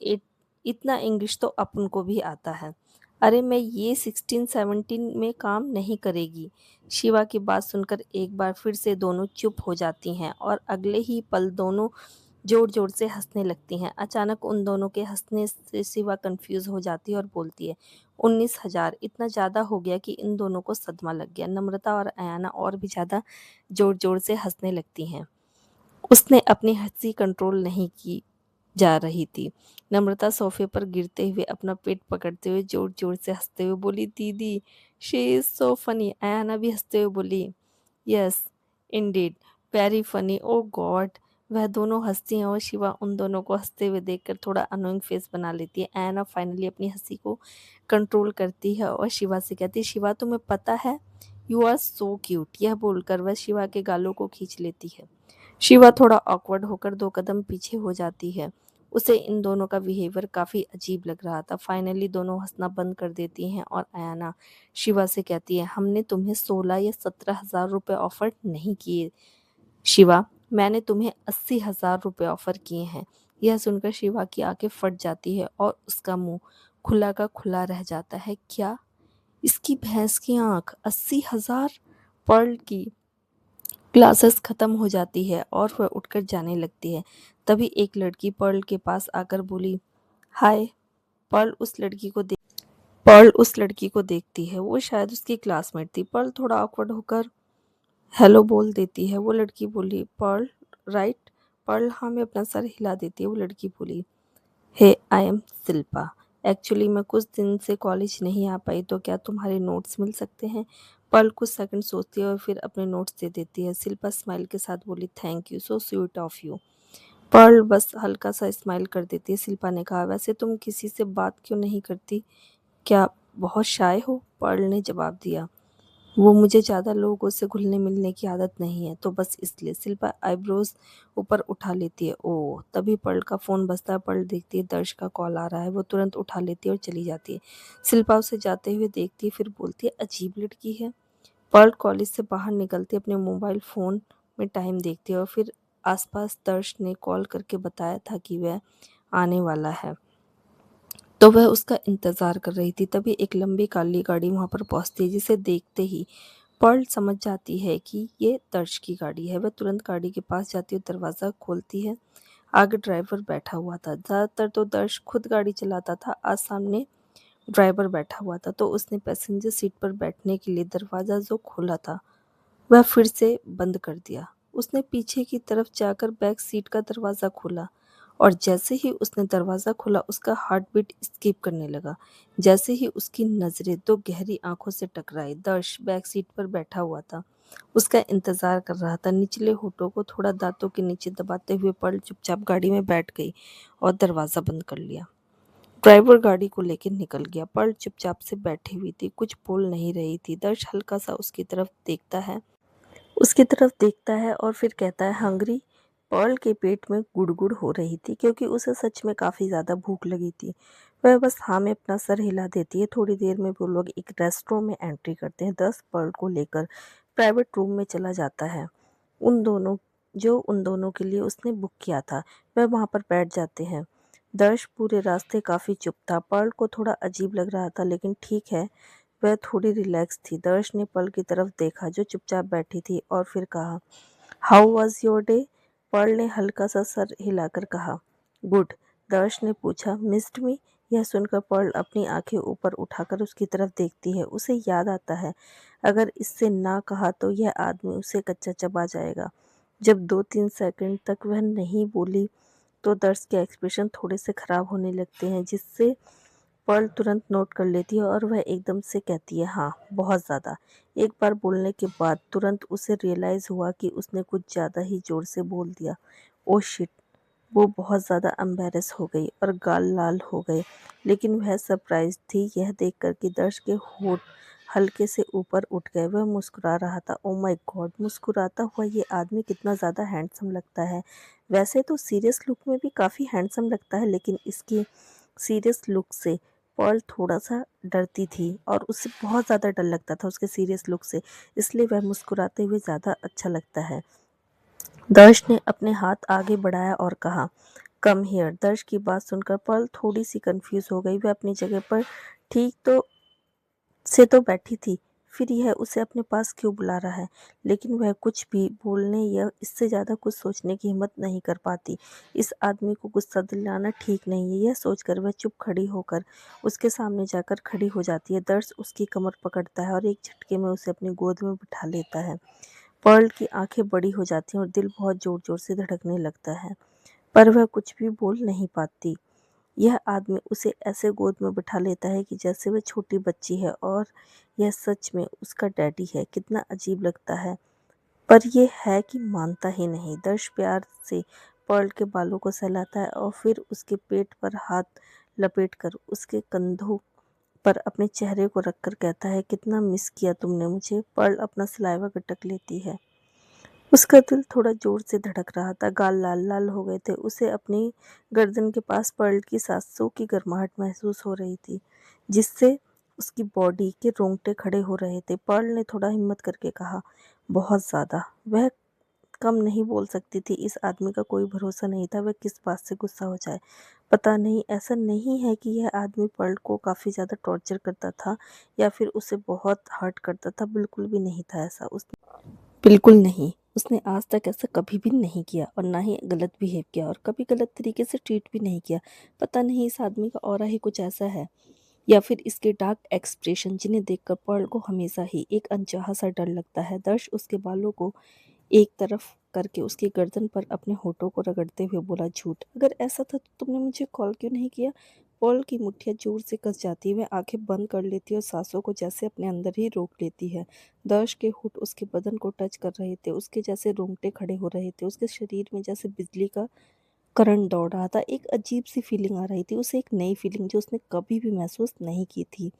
इतना इंग्लिश तो अपन को भी आता है। अरे मैं ये 16 17 में काम नहीं करेगी। शिवा की बात सुनकर एक बार फिर से दोनों चुप हो जाती हैं और अगले ही पल दोनों जोर जोर से हंसने लगती हैं। अचानक उन दोनों के हंसने से शिवा कंफ्यूज हो जाती है और बोलती है, 19,000 इतना ज़्यादा हो गया कि इन दोनों को सदमा लग गया। नम्रता और अयाना और भी ज़्यादा जोर जोर से हंसने लगती हैं। उसने अपनी हंसी कंट्रोल नहीं की जा रही थी। नम्रता सोफे पर गिरते हुए अपना पेट पकड़ते हुए जोर जोर से हंसते हुए बोली, दीदी she is so funny. Ayana भी हंसते हुए बोली, यस इंडीड, वेरी फनी, ओ गॉड। वह दोनों हंसती हैं और शिवा उन दोनों को हंसते हुए देखकर थोड़ा अनोइंग फेस बना लेती है। अयाना फाइनली अपनी हंसी को कंट्रोल करती है और शिवा से कहती है, शिवा तुम्हें पता है, यू आर सो क्यूट। यह बोलकर वह शिवा के गालों को खींच लेती है। शिवा थोड़ा ऑकवर्ड होकर 2 कदम पीछे हो जाती है। उसे इन दोनों का बिहेवियर काफी अजीब लग रहा था। फाइनली दोनों हंसना बंद कर देती हैं और अयाना शिवा से कहती है, हमने तुम्हें 16 या 17,000 रुपए ऑफर नहीं किए शिवा, मैंने तुम्हें 80,000 रुपए ऑफर किए हैं। यह सुनकर शिवा की आंखें फट जाती है और उसका मुंह खुला का खुला रह जाता है। क्या? इसकी भैंस की आंख, 80,000? पर्ल की क्लासेस खत्म हो जाती है और वह उठकर जाने लगती है। तभी एक लड़की पर्ल के पास आकर बोली, हाय। पर्ल उस लड़की को देखती है, वो शायद उसकी क्लासमेट थी। पर्ल थोड़ा ऑकवर्ड होकर हेलो बोल देती है। वो लड़की बोली, पर्ल राइट? पर्ल हाँ में अपना सर हिला देती है। वो लड़की बोली, हे आई एम शिल्पा, एक्चुअली मैं कुछ दिन से कॉलेज नहीं आ पाई, तो क्या तुम्हारे नोट्स मिल सकते हैं? पर्ल कुछ सेकंड सोचती है और फिर अपने नोट्स दे देती है। शिल्पा स्माइल के साथ बोली, thank you, so sweet of you. Pearl बस हल्का सा स्माइल कर देती है। शिल्पा ने कहा, वैसे तुम किसी से बात क्यों नहीं करती? क्या बहुत शाय हो? पर्ल ने जवाब दिया, वो मुझे ज़्यादा लोगों से घुलने मिलने की आदत नहीं है, तो बस इसलिए। शिल्पा आईब्रोज ऊपर उठा लेती है। ओह, तभी पर्ल का फ़ोन बजता है। पर्ल देखती है दर्श का कॉल आ रहा है। वो तुरंत उठा लेती है और चली जाती है। शिल्पा उसे जाते हुए देखती है, फिर बोलती है, अजीब लड़की है। पर्ल कॉलेज से बाहर निकलती है, अपने मोबाइल फ़ोन में टाइम देखती है और फिर आसपास दर्श ने कॉल करके बताया था कि वह आने वाला है, तो वह उसका इंतज़ार कर रही थी। तभी एक लंबी काली गाड़ी वहाँ पर पहुँचती है, जिसे देखते ही पर्ल समझ जाती है कि ये दर्श की गाड़ी है। वह तुरंत गाड़ी के पास जाती है और दरवाज़ा खोलती है। आगे ड्राइवर बैठा हुआ था। ज़्यादातर तो दर्श खुद गाड़ी चलाता था, आज सामने ड्राइवर बैठा हुआ था, तो उसने पैसेंजर सीट पर बैठने के लिए दरवाज़ा जो खोला था वह फिर से बंद कर दिया। उसने पीछे की तरफ जाकर बैक सीट का दरवाज़ा खोला और जैसे ही उसने दरवाज़ा खोला उसका हार्ट बीट स्किप करने लगा। जैसे ही उसकी नज़रें दो गहरी आंखों से टकराई, दर्श बैक सीट पर बैठा हुआ था। उसका इंतज़ार कर रहा था। निचले होठों को थोड़ा दांतों के नीचे दबाते हुए पर्ल चुपचाप गाड़ी में बैठ गई और दरवाज़ा बंद कर लिया। ड्राइवर गाड़ी को लेकर निकल गया। पर्ल चुपचाप से बैठी हुई थी, कुछ बोल नहीं रही थी। दर्श हल्का सा उसकी तरफ देखता है और फिर कहता है, हंग्री? पर्ल के पेट में गुड़गुड़ हो रही थी, क्योंकि उसे सच में काफ़ी ज़्यादा भूख लगी थी। वह बस हाँ में अपना सर हिला देती है। थोड़ी देर में वो लोग एक रेस्टोरेंट में एंट्री करते हैं। 10 पर्ल को लेकर प्राइवेट रूम में चला जाता है। उन दोनों के लिए उसने बुक किया था। वह वहाँ पर बैठ जाते हैं। दर्श पूरे रास्ते काफ़ी चुप था। पर्ल को थोड़ा अजीब लग रहा था, लेकिन ठीक है, वह थोड़ी रिलैक्स थी। दर्श ने पर्ल की तरफ देखा जो चुपचाप बैठी थी और फिर कहा, how was your day? Pearl ने हल्का सा सर हिलाकर कहा, गुड। दर्श ने पूछा, मिस्ड मी? यह सुनकर पर्ल अपनी आंखें ऊपर उठाकर उसकी तरफ देखती है। उसे याद आता है, अगर इससे ना कहा तो यह आदमी उसे कच्चा चबा जाएगा। जब 2-3 सेकंड तक वह नहीं बोली तो दर्श के एक्सप्रेशन थोड़े से खराब होने लगते हैं, जिससे पर्ल तुरंत नोट कर लेती है और वह एकदम से कहती है, हाँ, बहुत ज़्यादा। एक बार बोलने के बाद तुरंत उसे रियलाइज़ हुआ कि उसने कुछ ज़्यादा ही ज़ोर से बोल दिया। Oh shit! वो बहुत ज़्यादा एम्बैरेस हो गई और गाल लाल हो गए। लेकिन वह सरप्राइज़ थी यह देखकर कि दर्श के होंठ हल्के से ऊपर उठ गए। वह मुस्कुरा रहा था। Oh my God! मुस्कुराता हुआ ये आदमी कितना ज़्यादा हैंडसम लगता है। वैसे तो सीरियस लुक में भी काफ़ी हैंडसम लगता है, लेकिन इसकी सीरियस लुक से पर्ल थोड़ा-सा डरती थी और उसे बहुत ज़्यादा डर लगता था उसके सीरियस लुक से, इसलिए वह मुस्कुराते हुए ज़्यादा अच्छा लगता है। दर्श ने अपने हाथ आगे बढ़ाया और कहा, कम हियर। दर्श की बात सुनकर पर्ल थोड़ी सी कंफ्यूज हो गई। वह अपनी जगह पर ठीक तो बैठी थी, फिर यह उसे अपने पास क्यों बुला रहा है? लेकिन वह कुछ भी बोलने या इससे ज़्यादा कुछ सोचने की हिम्मत नहीं कर पाती। इस आदमी को गुस्सा दिलाना ठीक नहीं है, यह सोचकर वह चुप खड़ी होकर उसके सामने जाकर खड़ी हो जाती है। दर्श उसकी कमर पकड़ता है और एक झटके में उसे अपनी गोद में बिठा लेता है। पर्ल की आंखें बड़ी हो जाती हैं और दिल बहुत ज़ोर-ज़ोर से धड़कने लगता है, पर वह कुछ भी बोल नहीं पाती। यह आदमी उसे ऐसे गोद में बिठा लेता है कि जैसे वह छोटी बच्ची है और यह सच में उसका डैडी है। कितना अजीब लगता है, पर यह है कि मानता ही नहीं। दर्श प्यार से पर्ल के बालों को सहलाता है और फिर उसके पेट पर हाथ लपेटकर उसके कंधों पर अपने चेहरे को रखकर कहता है, कितना मिस किया तुमने मुझे? पर्ल अपना सलाइवा गटक लेती है। उसका दिल थोड़ा जोर से धड़क रहा था, गाल लाल-लाल हो गए थे। उसे अपनी गर्दन के पास पर्ल की सांसों की गर्माहट महसूस हो रही थी, जिससे उसकी बॉडी के रोंगटे खड़े हो रहे थे। पर्ल ने थोड़ा हिम्मत करके कहा, बहुत ज़्यादा। वह कम नहीं बोल सकती थी। इस आदमी का कोई भरोसा नहीं था, वह किस बात से गुस्सा हो जाए। पता नहीं, ऐसा नहीं है कि यह आदमी पर्ल को काफ़ी ज़्यादा टॉर्चर करता था या फिर उसे बहुत हर्ट करता था, बिल्कुल भी नहीं था ऐसा। बिल्कुल नहीं। उसने आज तक ऐसा कभी भी नहीं किया और ना ही गलत बिहेव किया और कभी गलत तरीके से ट्रीट भी नहीं किया। पता नहीं इस आदमी का ऑरा ही कुछ ऐसा है, या फिर इसके डार्क एक्सप्रेशन, जिन्हें देखकर पर्ल को हमेशा ही एक अनचाहा सा डर लगता है। दर्श उसके बालों को एक तरफ करके उसकी गर्दन पर अपने होठों को रगड़ते हुए बोला, झूठ। अगर ऐसा था तो तुमने मुझे कॉल क्यों नहीं किया? पॉल की मुट्ठियां जोर से कस जाती है। वह आंखें बंद कर लेती है और सांसों को जैसे अपने अंदर ही रोक लेती है। दर्श के होंठ उसके बदन को टच कर रहे थे, उसके जैसे रोंगटे खड़े हो रहे थे, उसके शरीर में जैसे बिजली का करंट दौड़ रहा था। एक अजीब सी फीलिंग आ रही थी उसे, एक नई फीलिंग जो उसने कभी भी महसूस नहीं की थी।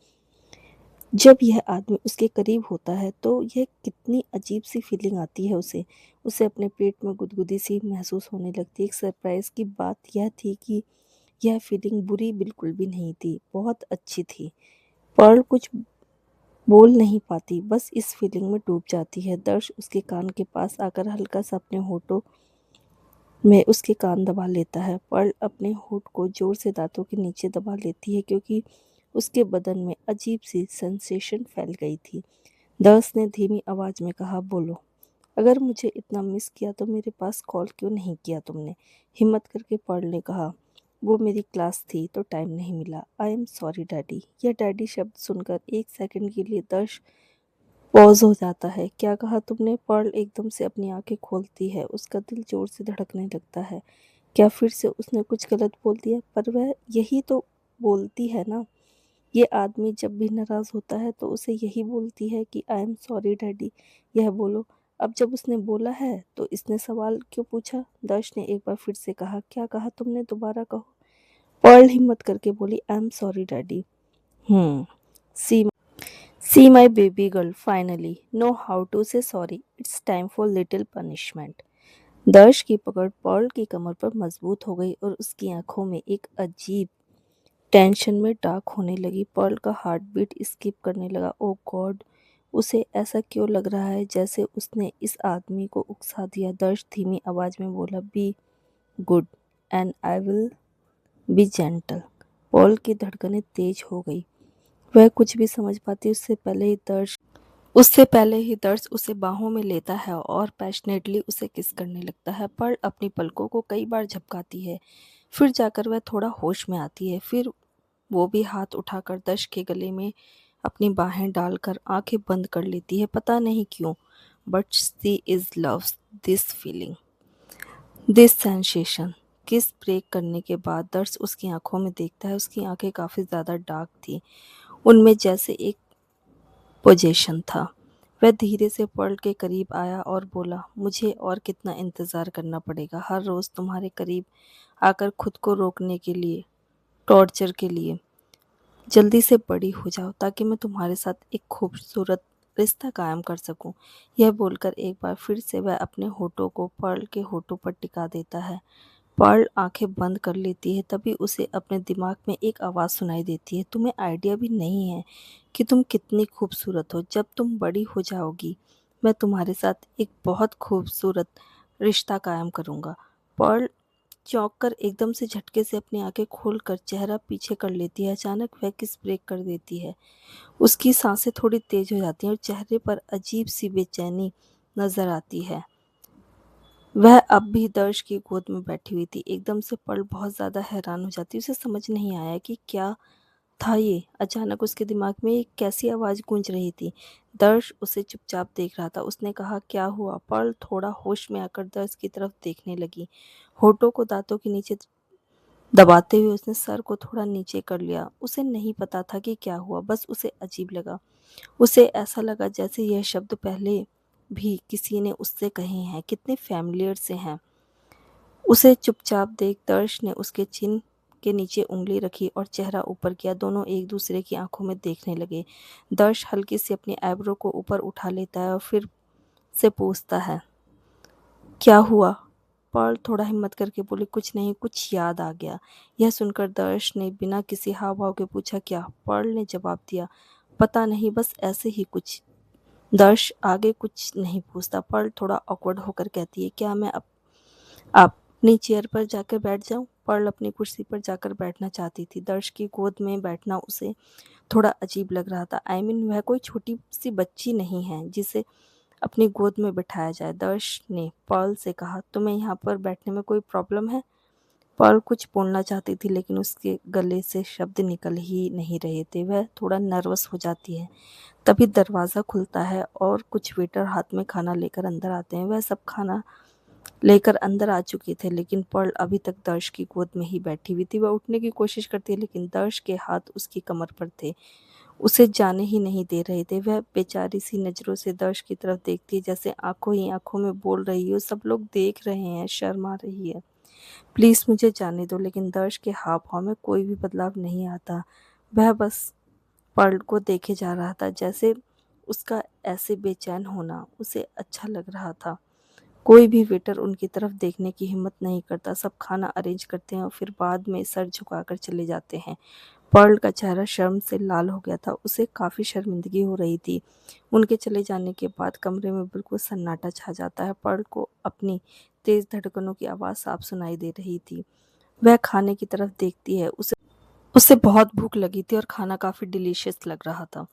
जब यह आदमी उसके करीब होता है तो यह कितनी अजीब सी फीलिंग आती है उसे। उसे अपने पेट में गुदगुदी सी महसूस होने लगती है। एक सरप्राइज की बात यह थी कि यह फीलिंग बुरी बिल्कुल भी नहीं थी, बहुत अच्छी थी। पर्ल कुछ बोल नहीं पाती, बस इस फीलिंग में डूब जाती है। दर्श उसके कान के पास आकर हल्का सा अपने होठों में उसके कान दबा लेता है। पर्ल अपने होठ को जोर से दांतों के नीचे दबा लेती है क्योंकि उसके बदन में अजीब सी सेंसेशन फैल गई थी। दर्श ने धीमी आवाज में कहा, बोलो, अगर मुझे इतना मिस किया तो मेरे पास कॉल क्यों नहीं किया तुमने? हिम्मत करके पर्ल ने कहा, वो मेरी क्लास थी तो टाइम नहीं मिला। आई एम सॉरी डैडी। यह डैडी शब्द सुनकर एक सेकंड के लिए दर्श पॉज हो जाता है। क्या कहा तुमने? पर्ल एकदम से अपनी आंखें खोलती है, उसका दिल जोर से धड़कने लगता है। क्या फिर से उसने कुछ गलत बोल दिया? पर वह यही तो बोलती है ना। ये आदमी जब भी नाराज होता है तो उसे यही बोलती है कि आई एम सॉरी डैडी, यह बोलो। अब जब उसने बोला है तो इसने सवाल क्यों पूछा? दर्श ने एक बार फिर से कहा, क्या कहा तुमने? दोबारा कहो। पर्ल हिम्मत करके बोली, I am sorry daddy. See See my baby girl finally know how to say sorry. It's time for little punishment. दर्श की पकड़ पॉल की कमर पर मजबूत हो गई और उसकी आंखों में एक अजीब टेंशन में डार्क होने लगी। पॉल का हार्ट बीट स्किप करने लगा। ओ गॉड, उसे ऐसा क्यों लग रहा है जैसे उसने इस आदमी को उकसा दिया। दर्श धीमी आवाज में बोला, be good and I will be gentle. Paul की धड़कनें तेज हो गई। वह कुछ भी समझ पाती उससे पहले ही दर्श उसे बाहों में लेता है और पैशनेटली उसे किस करने लगता है। पर अपनी पलकों को कई बार झपकाती है, फिर जाकर वह थोड़ा होश में आती है। फिर वो भी हाथ उठाकर दर्श के गले में अपनी बाहें डालकर आंखें बंद कर लेती है। पता नहीं क्यों, but she is loves this feeling, this sensation. किस ब्रेक करने के बाद दर्श उसकी आंखों में देखता है। उसकी आंखें काफी ज्यादा डार्क थी, उनमें जैसे एक पोजेशन था। वह धीरे से पर्ल के करीब आया और बोला, मुझे और कितना इंतज़ार करना पड़ेगा? हर रोज़ तुम्हारे करीब आकर खुद को रोकने के लिए, टॉर्चर के लिए। जल्दी से बड़ी हो जाओ ताकि मैं तुम्हारे साथ एक खूबसूरत रिश्ता कायम कर सकूं। यह बोलकर एक बार फिर से वह अपने होठों को पर्ल के होठों पर टिका देता है। पर्ल आंखें बंद कर लेती है। तभी उसे अपने दिमाग में एक आवाज़ सुनाई देती है, तुम्हें आइडिया भी नहीं है कि तुम कितनी खूबसूरत हो। जब तुम बड़ी हो जाओगी मैं तुम्हारे साथ एक बहुत खूबसूरत रिश्ता कायम करूँगा। पर्ल चौंक कर एकदम से झटके से अपनी आंखें खोलकर चेहरा पीछे कर लेती है। अचानक वह किस ब्रेक कर देती है। उसकी सांसें थोड़ी तेज हो जाती हैं और चेहरे पर अजीब सी बेचैनी नजर आती है। वह अब भी दर्श की गोद में बैठी हुई थी। एकदम से पर्ल बहुत ज्यादा हैरान हो जाती है। उसे समझ नहीं आया कि क्या था ये। अचानक उसके दिमाग में एक कैसी आवाज गूंज रही थी। दर्श उसे चुपचाप देख रहा था। उसने कहा, क्या हुआ? पर्ल थोड़ा होश में आकर दर्श की तरफ देखने लगी। होठों को दांतों के नीचे दबाते हुए उसने सर को थोड़ा नीचे कर लिया। उसे नहीं पता था कि क्या हुआ, बस उसे अजीब लगा। उसे ऐसा लगा जैसे यह शब्द पहले भी किसी ने उससे कहे हैं, कितने फैमिलियर से हैं। उसे चुपचाप देख दर्श ने उसके चिन के नीचे उंगली रखी और चेहरा ऊपर किया। दोनों एक दूसरे की आंखों में देखने लगे। दर्श हल्की से अपनी आईब्रो को ऊपर उठा लेता है और फिर से पूछता है, क्या हुआ? पर्ल थोड़ा हिम्मत करके बोली, कुछ नहीं, कुछ याद आ गया। यह सुनकर दर्श ने बिना किसी हाव भाव के पूछा, क्या? पर्ल ने जवाब दिया, पता नहीं, बस ऐसे ही कुछ। दर्श आगे कुछ नहीं पूछता। पर्ल थोड़ा ऑकवर्ड होकर कहती है, क्या मैं अपनी चेयर पर जाकर बैठ जाऊं? पर्ल अपनी कुर्सी पर जाकर बैठना चाहती थी। दर्श की गोद में बैठना उसे थोड़ा अजीब लग रहा था। वह कोई छोटी सी बच्ची नहीं है जिसे अपनी गोद में बिठाया जाए। दर्श ने पर्ल से कहा, तुम्हें यहाँ पर बैठने में कोई प्रॉब्लम है? पर्ल कुछ बोलना चाहती थी लेकिन उसके गले से शब्द निकल ही नहीं रहे थे। वह थोड़ा नर्वस हो जाती है। तभी दरवाज़ा खुलता है और कुछ वेटर हाथ में खाना लेकर अंदर आते हैं। वह सब खाना लेकर अंदर आ चुके थे, लेकिन पर्ल अभी तक दर्श की गोद में ही बैठी हुई थी। वह उठने की कोशिश करती है, लेकिन दर्श के हाथ उसकी कमर पर थे, उसे जाने ही नहीं दे रहे थे। वह बेचारी सी नज़रों से दर्श की तरफ देखती है, जैसे आंखों ही आंखों में बोल रही हो, सब लोग देख रहे हैं, शर्म आ रही है, प्लीज़ मुझे जाने दो। लेकिन दर्श के हाव भाव में कोई भी बदलाव नहीं आता। वह बस पर्ल को देखे जा रहा था, जैसे उसका ऐसे बेचैन होना उसे अच्छा लग रहा था। कोई भी वेटर उनकी तरफ देखने की हिम्मत नहीं करता। सब खाना अरेंज करते हैं और फिर बाद में सर झुकाकर चले जाते हैं। पर्ल का चेहरा शर्म से लाल हो गया था। उसे काफ़ी शर्मिंदगी हो रही थी। उनके चले जाने के बाद कमरे में बिल्कुल सन्नाटा छा जाता है। पर्ल को अपनी तेज़ धड़कनों की आवाज़ साफ सुनाई दे रही थी। वह खाने की तरफ देखती है। उसे उसे बहुत भूख लगी थी और खाना काफ़ी डिलीशियस लग रहा था।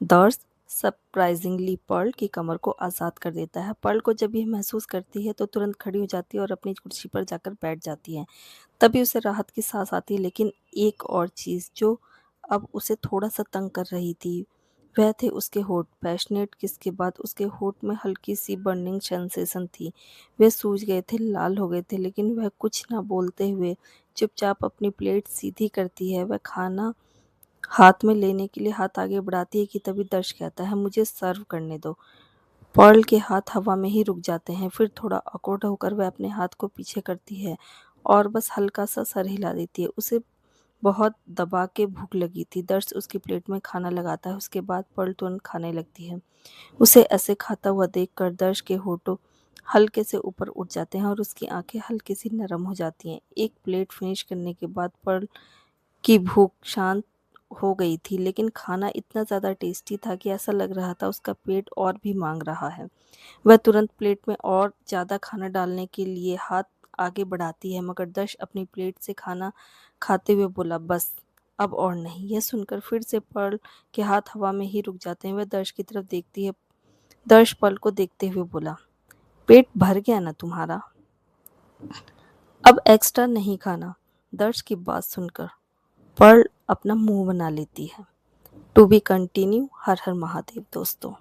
दर्स सरप्राइजिंगली पर्ल की कमर को आज़ाद कर देता है। पर्ल को जब यह महसूस करती है तो तुरंत खड़ी हो जाती है और अपनी कुर्सी पर जाकर बैठ जाती है। तभी उसे राहत की सांस आती है, लेकिन एक और चीज़ जो अब उसे थोड़ा-सा तंग कर रही थी, वह थे उसके होंठ। पैशनेट किस के बाद उसके होंठ में हल्की-सी बर्निंग सेंसेशन थी। वे सूज गए थे, लाल हो गए थे, लेकिन वह कुछ ना बोलते हुए चुपचाप अपनी प्लेट सीधी करती है। वह खाना हाथ में लेने के लिए हाथ आगे बढ़ाती है कि तभी दर्श कहता है, मुझे सर्व करने दो। पर्ल के हाथ हवा में ही रुक जाते हैं। फिर थोड़ा ऑकवर्ड होकर वह अपने हाथ को पीछे करती है और बस हल्का सा सर हिला देती है। उसे बहुत दबा के भूख लगी थी। दर्श उसकी प्लेट में खाना लगाता है। उसके बाद पर्ल तुरंत खाने लगती है। उसे ऐसे खाता हुआ देखकर दर्श के होठों हल्के से ऊपर उठ जाते हैं और उसकी आंखें हल्की सी नरम हो जाती हैं। एक प्लेट फिनिश करने के बाद पर्ल की भूख शांत हो गई थी, लेकिन खाना इतना ज़्यादा टेस्टी था कि ऐसा लग रहा था उसका पेट और भी मांग रहा है। वह तुरंत प्लेट में और ज़्यादा खाना डालने के लिए हाथ आगे बढ़ाती है, मगर दर्श अपनी प्लेट से खाना खाते हुए बोला, बस अब और नहीं। यह सुनकर फिर से पर्ल के हाथ हवा में ही रुक जाते हैं। वह दर्श की तरफ देखती है। दर्श पर्ल को देखते हुए बोला, पेट भर गया ना तुम्हारा, अब एक्स्ट्रा नहीं खाना। दर्श की बात सुनकर पर्ल अपना मुंह बना लेती है। To be continue. Har Har Mahadev दोस्तों।